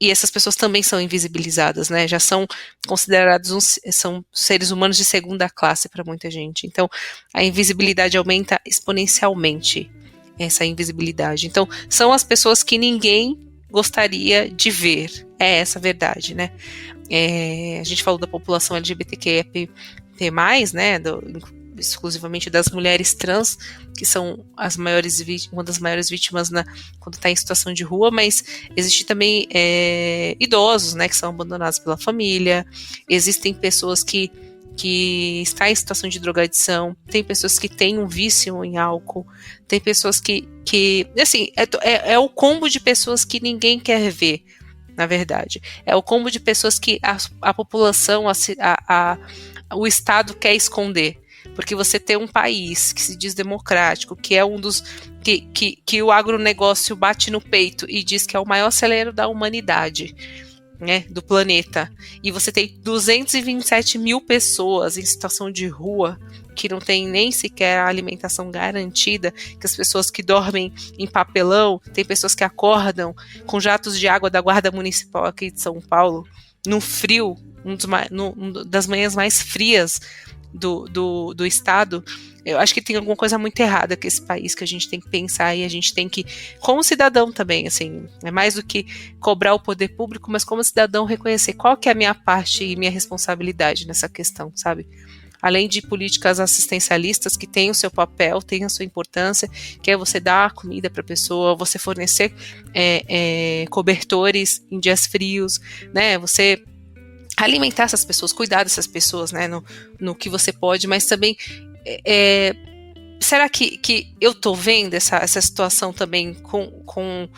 e essas pessoas também são invisibilizadas, né? Já são considerados são seres humanos de segunda classe para muita gente. Então, a invisibilidade aumenta exponencialmente, essa invisibilidade. Então, são as pessoas que ninguém gostaria de ver. É essa a verdade, né? A gente falou da população LGBTQIA+, né? Exclusivamente das mulheres trans, que são uma das maiores vítimas quando está em situação de rua, mas existe também idosos, né, que são abandonados pela família, existem pessoas que estão em situação de drogadição, tem pessoas que têm um vício em álcool, tem pessoas que assim, é o combo de pessoas que ninguém quer ver, na verdade. É o combo de pessoas que a população, o Estado quer esconder. Porque você tem um país que se diz democrático, que é um dos que o agronegócio bate no peito e diz que é o maior celeiro da humanidade, né, do planeta, e você tem 227 mil pessoas em situação de rua, que não tem nem sequer a alimentação garantida, que as pessoas que dormem em papelão, tem pessoas que acordam com jatos de água da Guarda Municipal aqui de São Paulo, no frio, das manhãs mais frias do estado. Eu acho que tem alguma coisa muito errada com esse país, que a gente tem que pensar, e a gente tem que, como cidadão também, assim, é mais do que cobrar o poder público, mas como cidadão reconhecer qual que é a minha parte e minha responsabilidade nessa questão, sabe? Além de políticas assistencialistas que têm o seu papel, têm a sua importância, que é você dar comida para a pessoa, você fornecer cobertores em dias frios, né? Você alimentar essas pessoas, cuidar dessas pessoas, né, no que você pode, mas também será que eu tô vendo essa situação também com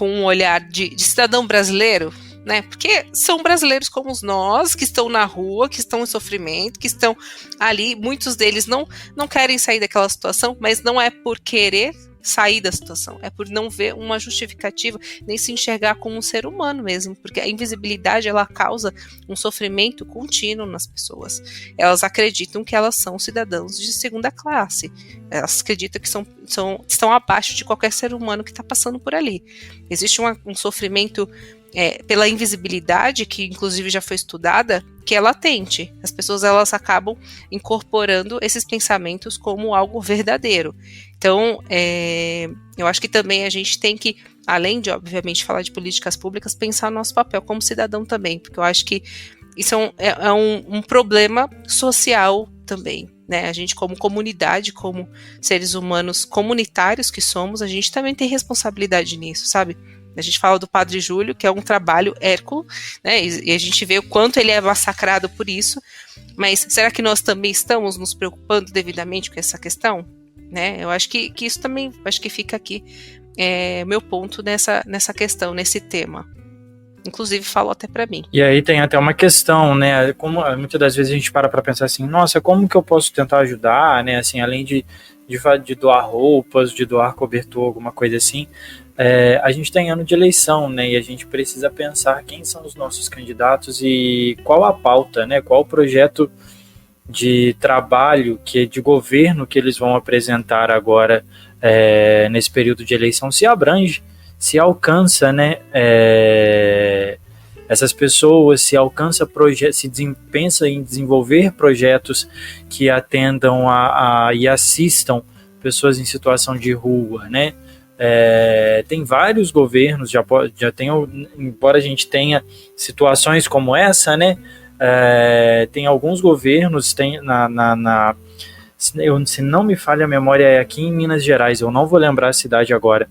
um olhar de cidadão brasileiro, né, porque são brasileiros como nós, que estão na rua, que estão em sofrimento, que estão ali, muitos deles não querem sair daquela situação, mas não é por querer sair da situação, é por não ver uma justificativa, nem se enxergar como um ser humano mesmo, porque a invisibilidade, ela causa um sofrimento contínuo nas pessoas. Elas acreditam que elas são cidadãos de segunda classe, elas acreditam que estão abaixo de qualquer ser humano que está passando por ali. Existe um sofrimento pela invisibilidade, que inclusive já foi estudada, que é latente. As pessoas, elas acabam incorporando esses pensamentos como algo verdadeiro. Então, eu acho que também a gente tem que, além de, obviamente, falar de políticas públicas, pensar no nosso papel como cidadão também, porque eu acho que isso é um problema social também, né? A gente, como comunidade, como seres humanos comunitários que somos, a gente também tem responsabilidade nisso, sabe? A gente fala do Padre Júlio, que é um trabalho hérculo, né? E a gente vê o quanto ele é massacrado por isso, mas será que nós também estamos nos preocupando devidamente com essa questão? Né? Eu acho que isso também, acho que fica aqui meu ponto nessa questão, nesse tema. Inclusive, falou até para mim. E aí tem até uma questão, né? Como muitas das vezes a gente para pensar assim, nossa, como que eu posso tentar ajudar, né? Assim, além de de doar roupas, de doar cobertor, alguma coisa assim. A gente tem ano de eleição, né? E a gente precisa pensar quem são os nossos candidatos e qual a pauta, né? Qual o projeto de trabalho, de governo que eles vão apresentar agora nesse período de eleição, se abrange, se alcança, né, essas pessoas, se alcança pensa em desenvolver projetos que atendam e assistam pessoas em situação de rua, né? Tem vários governos, já tem, embora a gente tenha situações como essa, né? Tem alguns governos, se não me falha a memória, é aqui em Minas Gerais, eu não vou lembrar a cidade agora,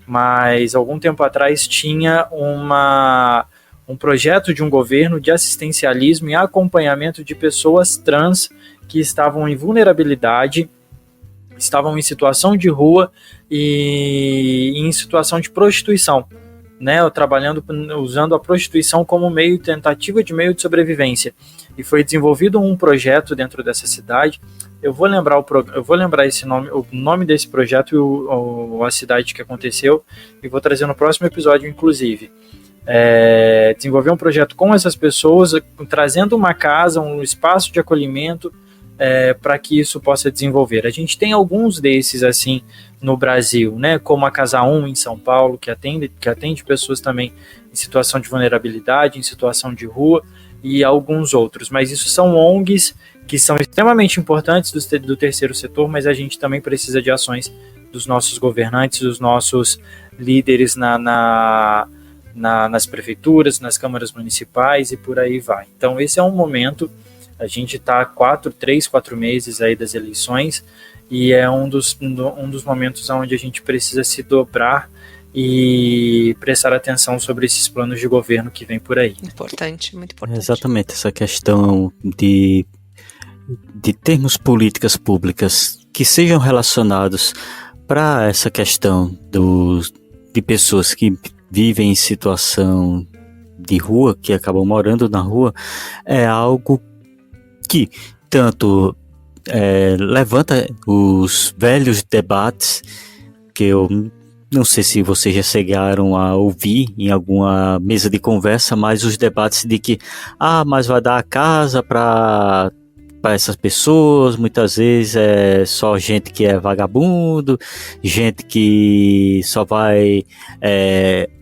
mas algum tempo atrás tinha um projeto de um governo de assistencialismo e acompanhamento de pessoas trans que estavam em vulnerabilidade, estavam em situação de rua e em situação de prostituição, né, usando a prostituição como tentativa de meio de sobrevivência. E foi desenvolvido um projeto dentro dessa cidade. Eu vou lembrar o nome desse projeto e a cidade que aconteceu, e vou trazer no próximo episódio, inclusive. Desenvolver um projeto com essas pessoas, trazendo uma casa, um espaço de acolhimento, para que isso possa desenvolver. A gente tem alguns desses assim no Brasil, né, como a Casa 1 em São Paulo, que atende pessoas também em situação de vulnerabilidade, em situação de rua, e alguns outros. Mas isso são ONGs que são extremamente importantes do terceiro setor, mas a gente também precisa de ações dos nossos governantes, dos nossos líderes nas prefeituras, nas câmaras municipais e por aí vai. Então esse é um momento, a gente está 4 meses aí das eleições, e é um dos momentos onde a gente precisa se dobrar e prestar atenção sobre esses planos de governo que vem por aí. Importante, muito importante. Exatamente, essa questão de termos políticas públicas que sejam relacionados para essa questão de pessoas que vivem em situação de rua, que acabam morando na rua, é algo que tanto levanta os velhos debates, que eu não sei se vocês já chegaram a ouvir em alguma mesa de conversa, mas os debates de que, mas vai dar a casa para essas pessoas, muitas vezes é só gente que é vagabundo, gente que só vai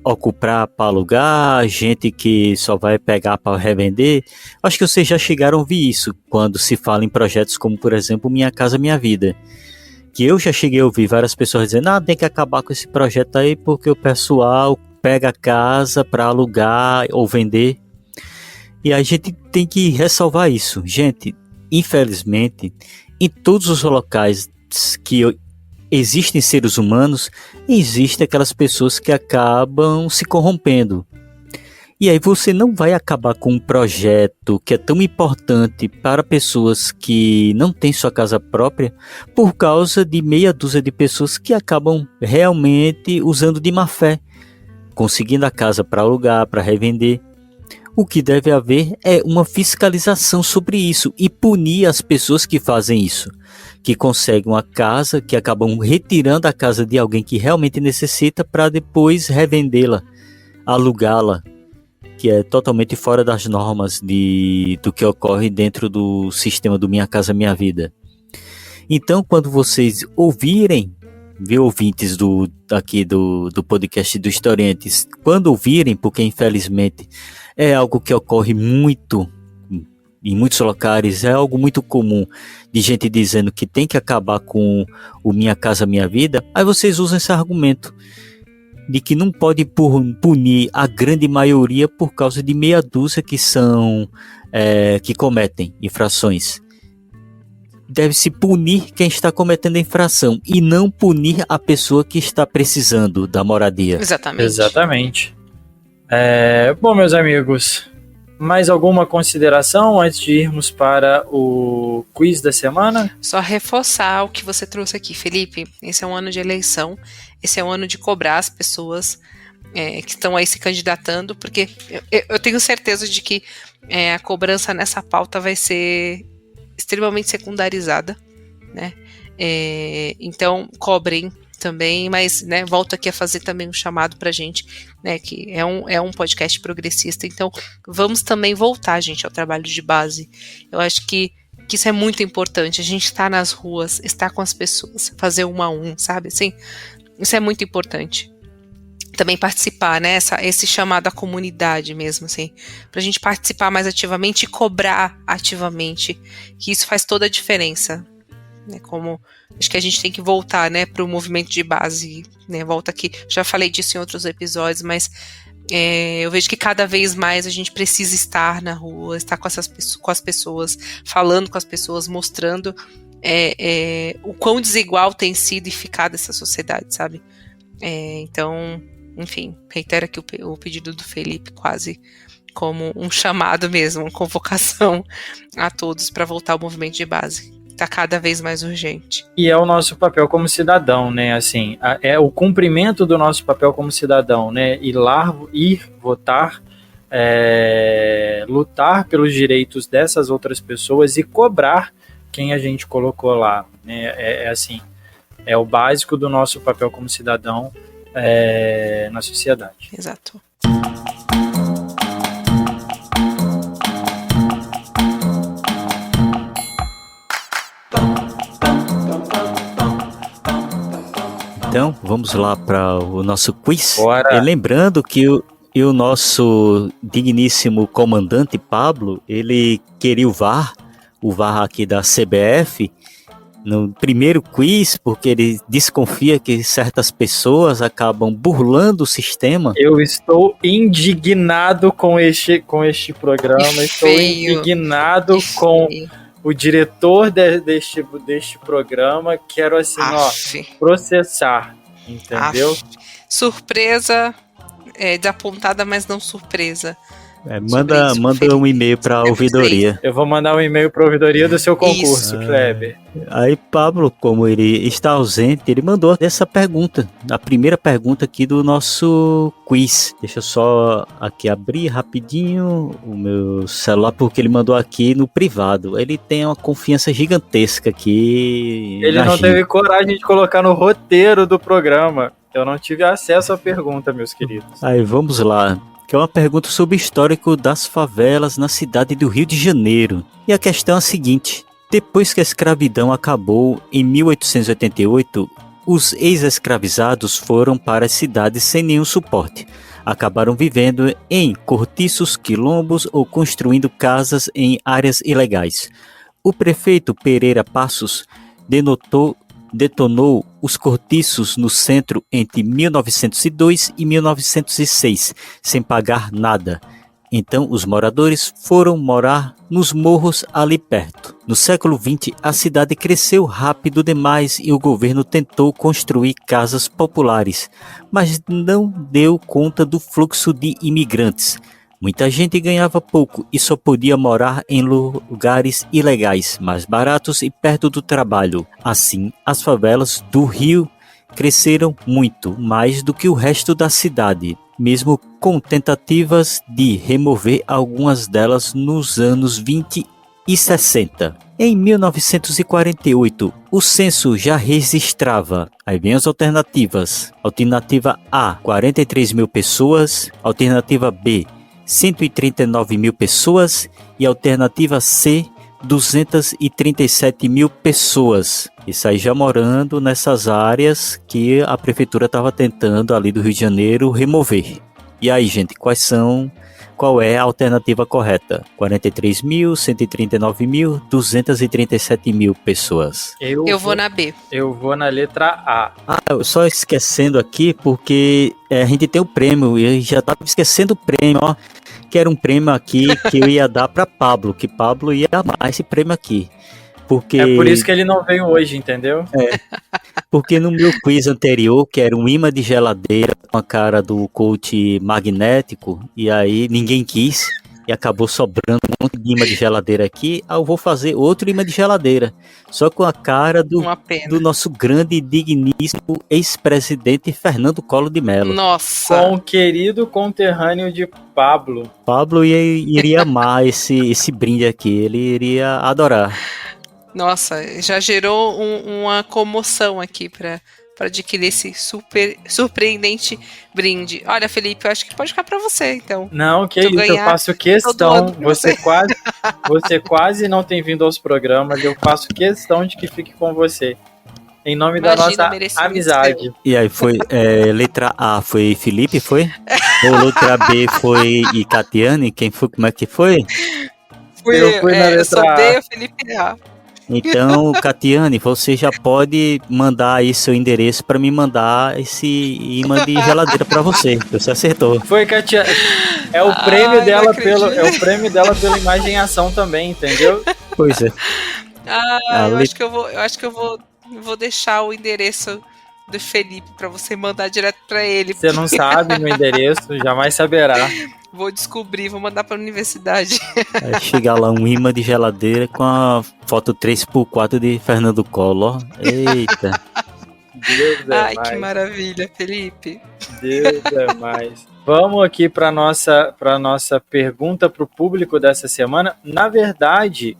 ocupar para alugar, gente que só vai pegar para revender. Acho que vocês já chegaram a ouvir isso quando se fala em projetos como, por exemplo, Minha Casa Minha Vida. Que eu já cheguei a ouvir várias pessoas dizendo, tem que acabar com esse projeto aí porque o pessoal pega a casa para alugar ou vender. E a gente tem que ressalvar isso. Gente, infelizmente, em todos os locais que existem seres humanos, existem aquelas pessoas que acabam se corrompendo. E aí você não vai acabar com um projeto que é tão importante para pessoas que não têm sua casa própria por causa de meia dúzia de pessoas que acabam realmente usando de má fé, conseguindo a casa para alugar, para revender. O que deve haver é uma fiscalização sobre isso e punir as pessoas que fazem isso, que conseguem uma casa, que acabam retirando a casa de alguém que realmente necessita para depois revendê-la, alugá-la, que é totalmente fora das normas do que ocorre dentro do sistema do Minha Casa Minha Vida. Então, quando vocês ouvirem, ouvintes aqui do podcast do Historiantes, quando ouvirem, porque infelizmente é algo que ocorre muito em muitos locais, é algo muito comum, de gente dizendo que tem que acabar com o Minha Casa Minha Vida, aí vocês usam esse argumento de que não pode punir a grande maioria por causa de meia dúzia que cometem infrações. Deve-se punir quem está cometendo a infração e não punir a pessoa que está precisando da moradia. Exatamente. Bom, meus amigos, mais alguma consideração antes de irmos para o quiz da semana? Só reforçar o que você trouxe aqui, Felipe. Esse é um ano de eleição, esse é um ano de cobrar as pessoas que estão aí se candidatando, porque eu tenho certeza de que a cobrança nessa pauta vai ser extremamente secundarizada, né? Então, cobrem também, mas, né, volto aqui a fazer também um chamado pra gente, né, que é um podcast progressista, então vamos também voltar, gente, ao trabalho de base. Eu acho que isso é muito importante, a gente estar nas ruas, estar com as pessoas, fazer 1 a 1, sabe, assim, isso é muito importante. Também participar, né, esse chamado à comunidade mesmo, assim, pra gente participar mais ativamente e cobrar ativamente, que isso faz toda a diferença. Como acho que a gente tem que voltar, né, para o movimento de base, né, volta aqui, já falei disso em outros episódios, mas eu vejo que cada vez mais a gente precisa estar na rua, estar com as pessoas, falando com as pessoas, mostrando o quão desigual tem sido e ficado essa sociedade, sabe? Então, enfim, reitero aqui o pedido do Felipe, quase como um chamado mesmo, uma convocação a todos para voltar ao movimento de base. Está cada vez mais urgente. E é o nosso papel como cidadão, né? Assim, é o cumprimento do nosso papel como cidadão, né? Ir votar, lutar pelos direitos dessas outras pessoas e cobrar quem a gente colocou lá, né? Assim, é o básico do nosso papel como cidadão na sociedade. Exato. Então, vamos lá para o nosso quiz. Bora. E lembrando que o nosso digníssimo comandante Pablo, ele queria o VAR aqui da CBF, no primeiro quiz, porque ele desconfia que certas pessoas acabam burlando o sistema. Eu estou indignado com este programa, estou indignado com o diretor deste programa, quero assim, processar, entendeu? Surpresa, desapontada, mas não surpresa. Manda um e-mail para a ouvidoria. Eu vou mandar um e-mail para a ouvidoria do seu concurso, Kleber. Aí Pablo, como ele está ausente, ele mandou essa pergunta, a primeira pergunta aqui do nosso quiz. Deixa eu só aqui abrir rapidinho o meu celular, porque ele mandou aqui no privado. Ele tem uma confiança gigantesca aqui. Ele não teve coragem de colocar no roteiro do programa. Eu não tive acesso à pergunta, meus queridos. Aí vamos lá. Que é uma pergunta sobre o histórico das favelas na cidade do Rio de Janeiro. E a questão é a seguinte: depois que a escravidão acabou em 1888, os ex-escravizados foram para as cidades sem nenhum suporte. Acabaram vivendo em cortiços, quilombos ou construindo casas em áreas ilegais. O prefeito Pereira Passos detonou os cortiços no centro entre 1902 e 1906, sem pagar nada. Então, os moradores foram morar nos morros ali perto. No século XX, a cidade cresceu rápido demais e o governo tentou construir casas populares, mas não deu conta do fluxo de imigrantes. Muita gente ganhava pouco e só podia morar em lugares ilegais, mais baratos e perto do trabalho. Assim, as favelas do Rio cresceram muito mais do que o resto da cidade, mesmo com tentativas de remover algumas delas nos anos 20 e 60. Em 1948, o censo já registrava, aí vem as alternativas. Alternativa A, 43 mil pessoas. Alternativa B, 139 mil pessoas, e alternativa C, 237 mil pessoas. Isso aí já morando nessas áreas que a prefeitura estava tentando ali do Rio de Janeiro remover. E aí, gente, qual é a alternativa correta? 43 mil, 139 mil, 237 mil pessoas. Eu vou na B. Eu vou na letra A. Só esquecendo aqui, porque a gente tem o prêmio, e eu já estava esquecendo o prêmio, ó. Que era um prêmio aqui que eu ia dar para Pablo, que Pablo ia amar esse prêmio aqui. Porque... É por isso que ele não veio hoje, entendeu? Porque no meu quiz anterior, que era um imã de geladeira com a cara do coach magnético, e aí ninguém quis, e acabou sobrando um monte de imã de geladeira aqui, eu vou fazer outro imã de geladeira, só com a cara do nosso grande e digníssimo ex-presidente Fernando Collor de Mello. Nossa! Com o querido conterrâneo de Pablo. Pablo iria amar esse brinde aqui, ele iria adorar. Nossa, já gerou uma comoção aqui para adquirir esse surpreendente brinde. Olha, Felipe, eu acho que pode ficar para você, então. Não, que isso, eu faço questão. Você quase não tem vindo aos programas, eu faço questão de que fique com você. Em nome da nossa amizade. E aí, foi letra A foi Felipe, foi? Ou letra B foi Catiane? Quem foi? Como é que foi? Eu fui na letra eu sou A. B, o Felipe A. Então, Catiane, você já pode mandar aí seu endereço para me mandar esse imã de geladeira para você. Você acertou. Foi, Katia. É o prêmio dela pela imagem e ação também, entendeu? Pois é. Eu acho que eu vou deixar o endereço do Felipe para você mandar direto para ele. Você não sabe meu endereço, jamais saberá. Vou descobrir, vou mandar para a universidade. Aí chega lá um imã de geladeira com a foto 3x4 de Fernando Collor. Eita. Deus é Ai, mais. que maravilha, Felipe. Deus é mais. Vamos aqui para nossa pergunta para o público dessa semana. Na verdade,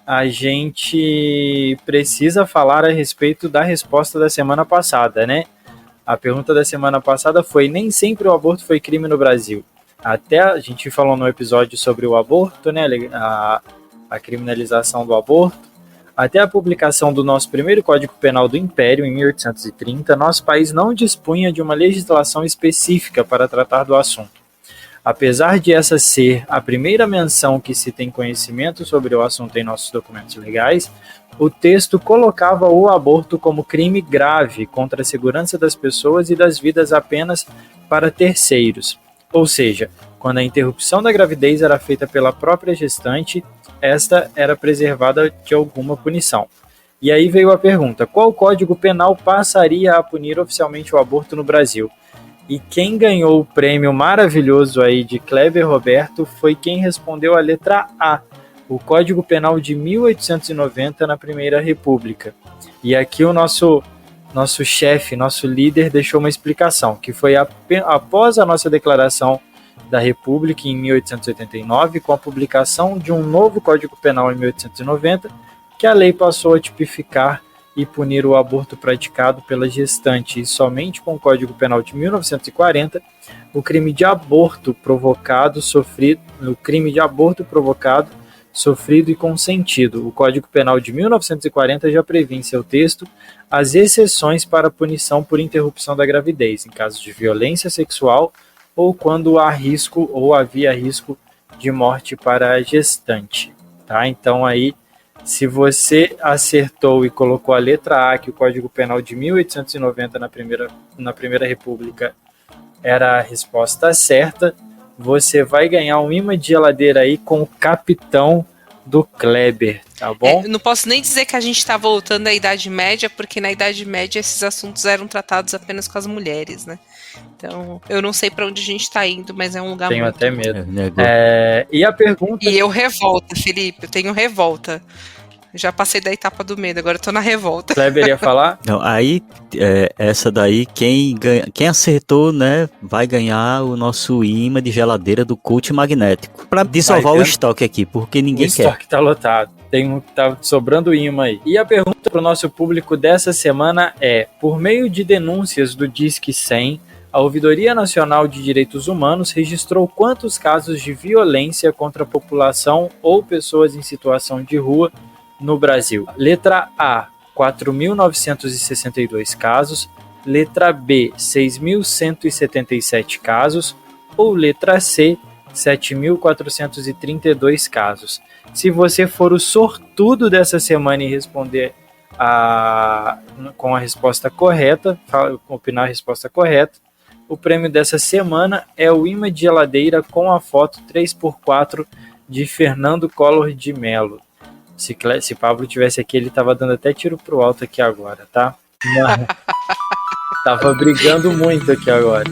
a gente precisa falar a respeito da resposta da semana passada, né? A pergunta da semana passada foi: nem sempre o aborto foi crime no Brasil. Até a gente falou no episódio sobre o aborto, né? A criminalização do aborto. Até a publicação do nosso primeiro Código Penal do Império, em 1830, nosso país não dispunha de uma legislação específica para tratar do assunto. Apesar de essa ser a primeira menção que se tem conhecimento sobre o assunto em nossos documentos legais, o texto colocava o aborto como crime grave contra a segurança das pessoas e das vidas apenas para terceiros. Ou seja, quando a interrupção da gravidez era feita pela própria gestante, esta era preservada de alguma punição. E aí veio a pergunta: qual código penal passaria a punir oficialmente o aborto no Brasil? E quem ganhou o prêmio maravilhoso aí de Kleber Roberto foi quem respondeu a letra A, o Código Penal de 1890 na Primeira República. E aqui o nosso chefe, nosso líder, deixou uma explicação, que foi após a nossa declaração da República em 1889, com a publicação de um novo Código Penal em 1890, que a lei passou a tipificar e punir o aborto praticado pela gestante, e somente com o Código Penal de 1940, o crime de aborto provocado, sofrido e consentido. O Código Penal de 1940 já previa em seu texto as exceções para punição por interrupção da gravidez, em casos de violência sexual ou quando há risco ou havia risco de morte para a gestante. Tá? Então aí, se você acertou e colocou a letra A, que o Código Penal de 1890 na Primeira República era a resposta certa, você vai ganhar um imã de geladeira aí com o capitão do Kleber, tá bom? Não posso nem dizer que a gente está voltando à Idade Média, porque na Idade Média esses assuntos eram tratados apenas com as mulheres, né? Então, eu não sei para onde a gente está indo, mas é um lugar Tenho muito... até medo. E a pergunta... E eu revolta, Felipe, eu tenho revolta. Já passei da etapa do medo, agora eu tô na revolta. Kleber ia falar? Não, aí, essa daí, quem acertou, né, vai ganhar o nosso imã de geladeira do Cult Magnético. Pra desovar o estoque aqui, porque ninguém quer. O estoque tá lotado. Tá sobrando imã aí. E a pergunta pro nosso público dessa semana é: por meio de denúncias do Disque 100, a Ouvidoria Nacional de Direitos Humanos registrou quantos casos de violência contra a população ou pessoas em situação de rua no Brasil? Letra A, 4.962 casos. Letra B, 6.177 casos. Ou letra C, 7.432 casos. Se você for o sortudo dessa semana e responder com a resposta correta, opinar a resposta correta, o prêmio dessa semana é o imã de geladeira com a foto 3x4 de Fernando Collor de Mello. Se Pablo tivesse aqui, ele tava dando até tiro pro alto aqui agora, tá? Tava brigando muito aqui agora.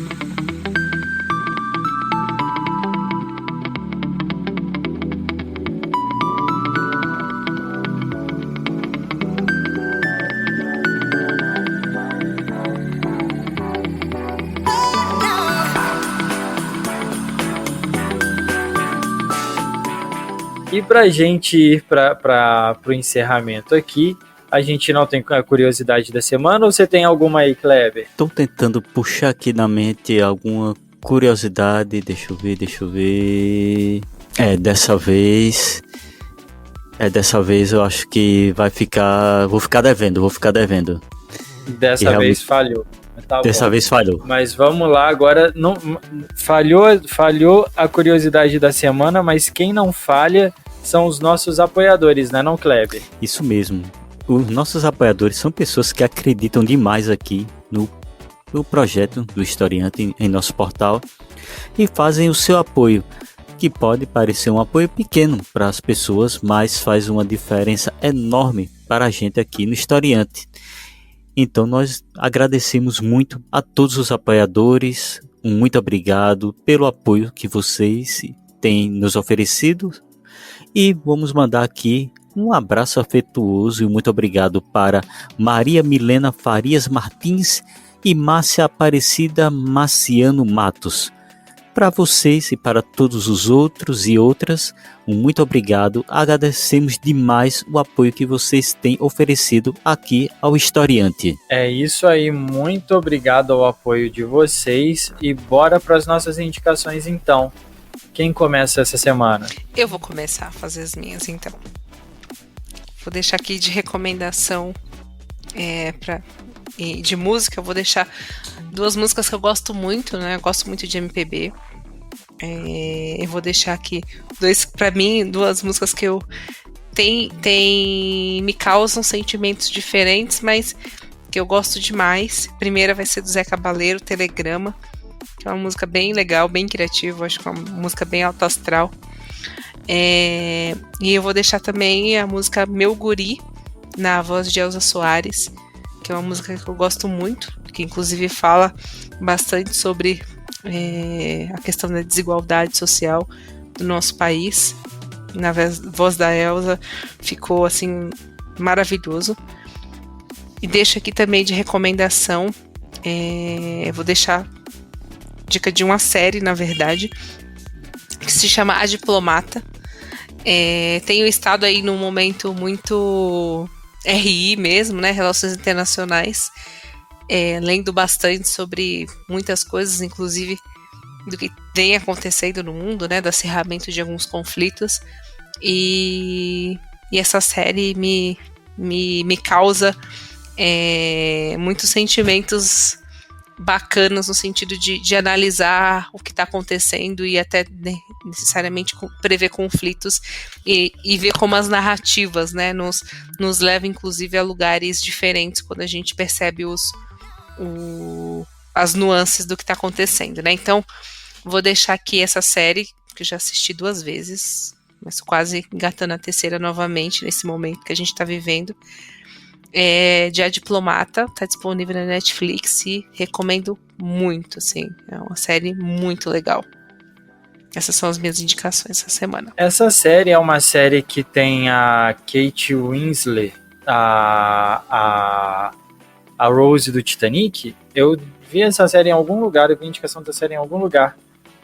E pra gente ir para o encerramento aqui, a gente não tem a curiosidade da semana, ou você tem alguma aí, Kleber? Estou tentando puxar aqui na mente alguma curiosidade, deixa eu ver. Dessa vez eu acho que vou ficar devendo. Dessa vez falhou. Tá Dessa bom. vez falhou. Mas vamos lá, agora não falhou a curiosidade da semana, mas quem não falha são os nossos apoiadores, né, não, Kleber? Isso mesmo. Os nossos apoiadores são pessoas que acreditam demais aqui no projeto do Historiante em nosso portal e fazem o seu apoio, que pode parecer um apoio pequeno para as pessoas, mas faz uma diferença enorme para a gente aqui no Historiante. Então nós agradecemos muito a todos os apoiadores, muito obrigado pelo apoio que vocês têm nos oferecido e vamos mandar aqui um abraço afetuoso e muito obrigado para Maria Milena Farias Martins e Márcia Aparecida Marciano Matos. Para vocês e para todos os outros e outras, um muito obrigado. Agradecemos demais o apoio que vocês têm oferecido aqui ao Historiante. É isso aí, muito obrigado ao apoio de vocês e bora para as nossas indicações então. Quem começa essa semana? Eu vou começar a fazer as minhas então. Vou deixar aqui de recomendação de música, eu vou deixar 2 músicas que eu gosto muito, né? Eu gosto muito de MPB. Eu vou deixar aqui 2 músicas que eu me causam sentimentos diferentes, mas que eu gosto demais. A primeira vai ser do Zé Cabaleiro, Telegrama, que é uma música bem legal, bem criativa, acho que é uma música bem alto astral. E eu vou deixar também a música Meu Guri, na voz de Elza Soares, que é uma música que eu gosto muito, que inclusive fala bastante sobre a questão da desigualdade social do nosso país. Na voz da Elza ficou assim maravilhoso. E deixo aqui também de recomendação, eu vou deixar dica de uma série, na verdade, que se chama A Diplomata. Tenho estado aí num momento muito RI mesmo, né, Relações Internacionais, lendo bastante sobre muitas coisas, inclusive do que vem acontecendo no mundo, né, do acirramento de alguns conflitos, e essa série me causa muitos sentimentos bacanas no sentido de analisar o que está acontecendo e até necessariamente prever conflitos e ver como as narrativas, né, nos levam inclusive a lugares diferentes quando a gente percebe as nuances do que está acontecendo, né? Então vou deixar aqui essa série que eu já assisti 2 vezes, mas quase engatando a terceira novamente nesse momento que a gente está vivendo. De A Diplomata, tá disponível na Netflix e recomendo muito, assim, é uma série muito legal. Essas são as minhas indicações essa semana. Essa série é uma série que tem a Kate Winslet, a Rose do Titanic. Eu vi essa série em algum lugar, eu vi a indicação da série em algum lugar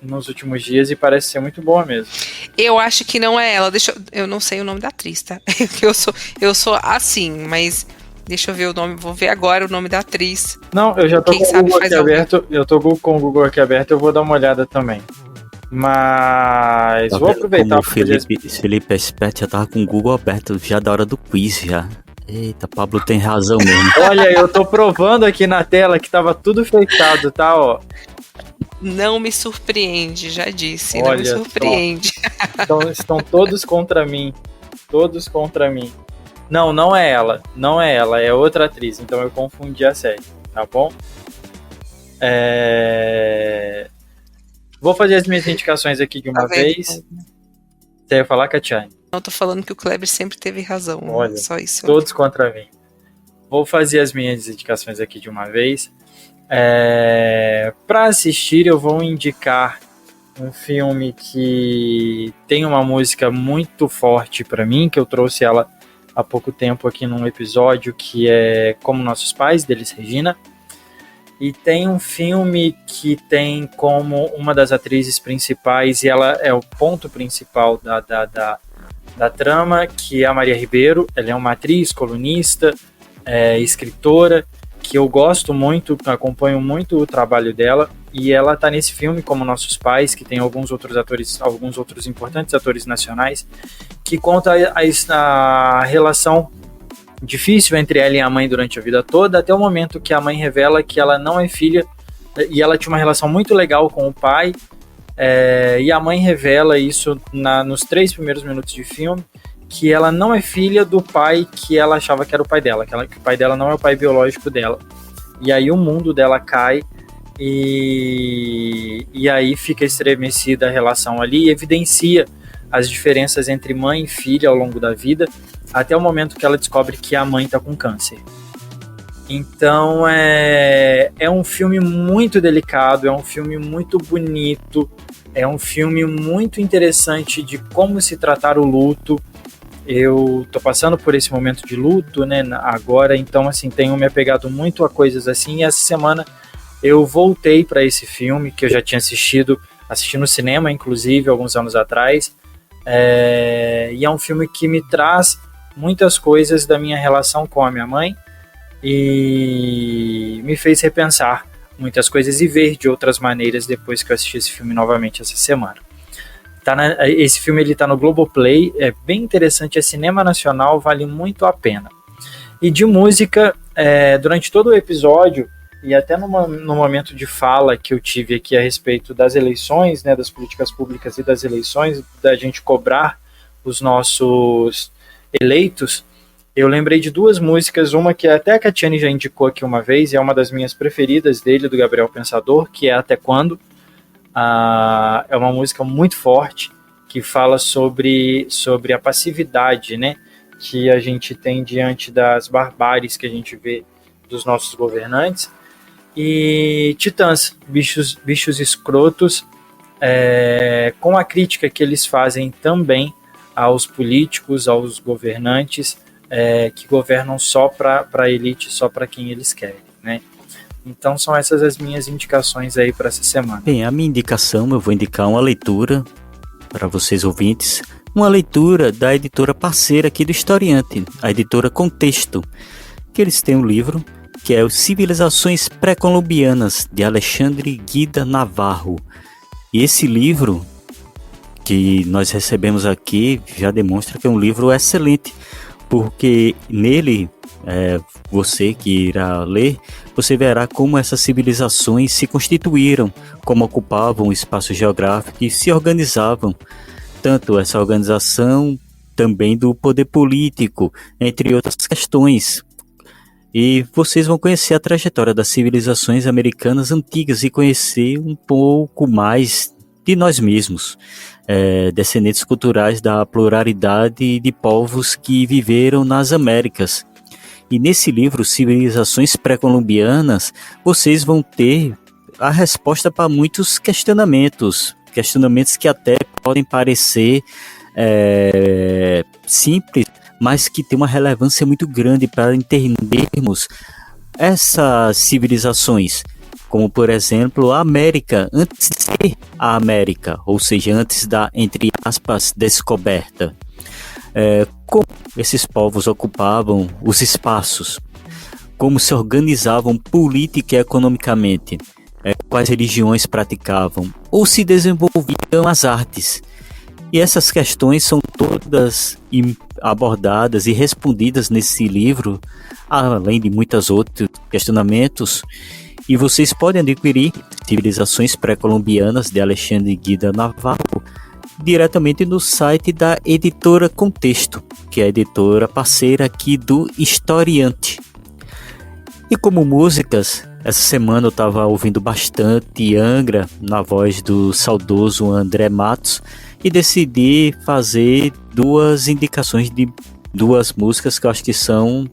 nos últimos dias e parece ser muito boa mesmo. Eu acho que não é ela, eu não sei o nome da atriz, tá? Eu sou assim, mas deixa eu ver o nome, vou ver agora o nome da atriz. Não, eu já tô com o Google aqui aberto, com o Google aqui aberto, eu vou dar uma olhada também. Mas vou aproveitar. O Felipe é esperto, já tava com o Google aberto já da hora do quiz já. Eita, Pablo tem razão mesmo. Olha, eu tô provando aqui na tela que tava tudo feitado, tá, ó. Não me surpreende, já disse. Olha, não me surpreende. Então, estão todos contra mim. Todos contra mim. Não é ela. Não é ela, é outra atriz. Então eu confundi a série, tá bom? Vou fazer as minhas indicações aqui de uma vez. Você ia falar, Catiane? Não, tô falando que o Kleber sempre teve razão. Olha, só isso. Todos contra mim. Vou fazer as minhas indicações aqui de uma vez. Para assistir, eu vou indicar um filme que tem uma música muito forte para mim, que eu trouxe ela há pouco tempo aqui num episódio, que é Como Nossos Pais, de Elis Regina. E tem um filme que tem como uma das atrizes principais, e ela é o ponto principal da trama, que é a Maria Ribeiro. Ela é uma atriz, colunista, escritora, que eu gosto muito, acompanho muito o trabalho dela, e ela está nesse filme como Nossos Pais, que tem alguns outros importantes atores nacionais, que conta a relação difícil entre ela e a mãe durante a vida toda, até o momento que a mãe revela que ela não é filha, e ela tinha uma relação muito legal com o pai, e a mãe revela isso nos 3 primeiros minutos de filme, que ela não é filha do pai que ela achava que era o pai dela, que o pai dela não é o pai biológico dela. E aí o mundo dela cai, e aí fica estremecida a relação ali, e evidencia as diferenças entre mãe e filha ao longo da vida, até o momento que ela descobre que a mãe está com câncer. Então é um filme muito delicado, é um filme muito bonito, é um filme muito interessante de como se tratar o luto. Eu tô passando por esse momento de luto, né, agora, então assim, tenho me apegado muito a coisas assim, e essa semana eu voltei para esse filme, que eu já tinha assisti no cinema, inclusive, alguns anos atrás, e é um filme que me traz muitas coisas da minha relação com a minha mãe, e me fez repensar muitas coisas e ver de outras maneiras depois que eu assisti esse filme novamente essa semana. Esse filme ele tá no Globoplay, é bem interessante, é cinema nacional, vale muito a pena. E de música, durante todo o episódio, e até no momento de fala que eu tive aqui a respeito das eleições, né, das políticas públicas e das eleições, da gente cobrar os nossos eleitos, eu lembrei de 2 músicas, uma que até a Catiane já indicou aqui uma vez, e é uma das minhas preferidas dele, do Gabriel Pensador, que é Até Quando. É uma música muito forte, que fala sobre a passividade, né, que a gente tem diante das barbáries que a gente vê dos nossos governantes. E Titãs, Bichos Escrotos, com a crítica que eles fazem também aos políticos, aos governantes, que governam só para a elite, só para quem eles querem, né? Então são essas as minhas indicações aí para essa semana. Bem, a minha indicação, eu vou indicar uma leitura para vocês ouvintes, uma leitura da editora parceira aqui do Historiante, a editora Contexto, que eles têm um livro que é o Civilizações Pré-Colombianas, de Alexandre Guida Navarro. E esse livro que nós recebemos aqui já demonstra que é um livro excelente, porque nele, você que irá ler, você verá como essas civilizações se constituíram, como ocupavam o espaço geográfico e se organizavam, tanto essa organização também do poder político, entre outras questões. E vocês vão conhecer a trajetória das civilizações americanas antigas e conhecer um pouco mais de nós mesmos, descendentes culturais da pluralidade de povos que viveram nas Américas. E nesse livro, Civilizações Pré-Colombianas, vocês vão ter a resposta para muitos questionamentos que até podem parecer simples, mas que tem uma relevância muito grande para entendermos essas civilizações, como por exemplo a América, antes de ser a América, ou seja, antes da, entre aspas, descoberta. Como esses povos ocupavam os espaços, como se organizavam política e economicamente, quais religiões praticavam, ou se desenvolviam as artes. E essas questões são todas abordadas e respondidas nesse livro, além de muitos outros questionamentos. E vocês podem adquirir Civilizações Pré-Colombianas, de Alexandre Guida Navarro, diretamente no site da editora Contexto, que é a editora parceira aqui do Historiante. E como músicas, essa semana eu estava ouvindo bastante Angra, na voz do saudoso André Matos, e decidi fazer 2 indicações de 2 músicas que eu acho que são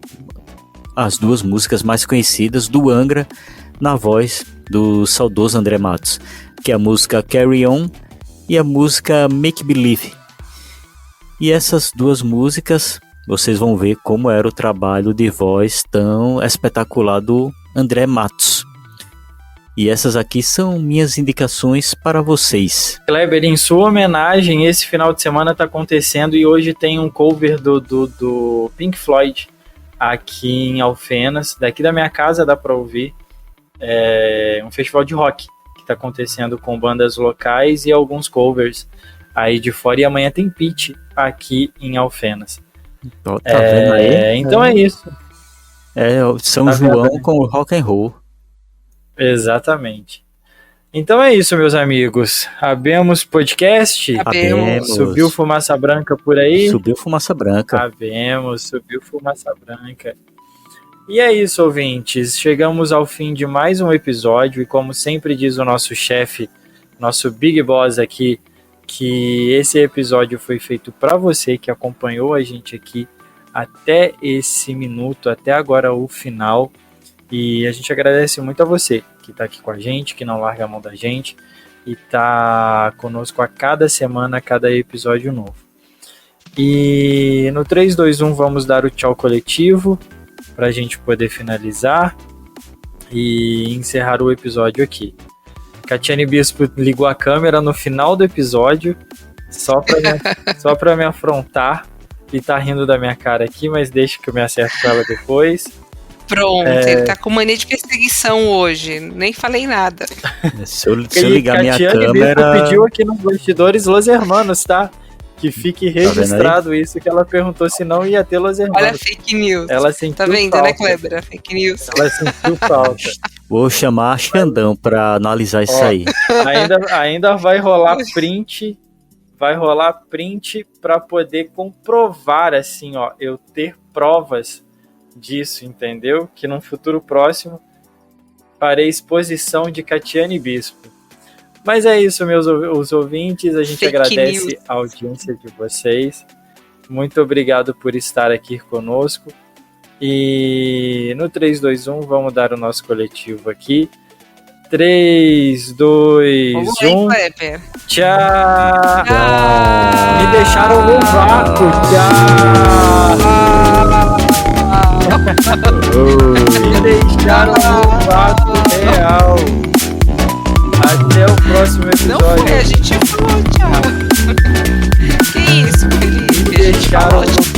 as 2 músicas mais conhecidas do Angra, na voz do saudoso André Matos, que é a música Carry On e a música Make Believe. E essas 2 músicas, vocês vão ver como era o trabalho de voz tão espetacular do André Matos. E essas aqui são minhas indicações para vocês. Kleber, em sua homenagem, esse final de semana tá acontecendo e hoje tem um cover do Pink Floyd aqui em Alfenas. Daqui da minha casa dá para ouvir. É um festival de rock que tá acontecendo com bandas locais e alguns covers aí de fora. E amanhã tem pitch aqui em Alfenas. Tá vendo aí? Então é isso. São Tá João vendo, né? com o rock and roll. Exatamente. Então é isso, meus amigos. Abemos podcast. Abemos. Subiu fumaça branca por aí. Subiu fumaça branca. Abemos, subiu fumaça branca. E é isso, ouvintes. Chegamos ao fim de mais um episódio. E como sempre diz o nosso chefe, nosso Big Boss aqui, que esse episódio foi feito para você que acompanhou a gente aqui até esse minuto, até agora o final. E a gente agradece muito a você que está aqui com a gente, que não larga a mão da gente e está conosco a cada semana, a cada episódio novo. E no 3, 2, 1 vamos dar o tchau coletivo para a gente poder finalizar e encerrar o episódio aqui. Catiane Bispo ligou a câmera no final do episódio só para me afrontar e tá rindo da minha cara aqui, mas deixa que eu me acerto com ela depois. Pronto, ele tá com mania de perseguição hoje. Nem falei nada. Se eu ligar minha Catiane câmera... Bispo pediu aqui nos bastidores Los Hermanos, tá? Que fique registrado isso, que ela perguntou se não ia ter Los Hermanos. Olha a fake news. Ela sentiu Tá vendo, falta. né, Kleber? A fake news. Ela sentiu falta. Vou chamar a Xandão pra analisar isso aí. Ainda vai rolar print. Vai rolar print para poder comprovar, assim, ó, eu ter provas disso, entendeu? Que num futuro próximo farei exposição de Catiane Bispo. Mas é isso, os ouvintes, a gente Fake agradece news. a audiência de vocês. Muito obrigado por estar aqui conosco. E no 3, 2, 1, vamos dar o nosso coletivo aqui. 3, 2, Vamos 1. lá, hein, Kleber. Tchau! Tchau! Me deixaram no vácuo. Tchau! Me deixaram no vácuo real. Até o próximo Não episódio. foi, a gente falou tchau. Que isso, Felipe? Me A gente deixaram falou no tchau.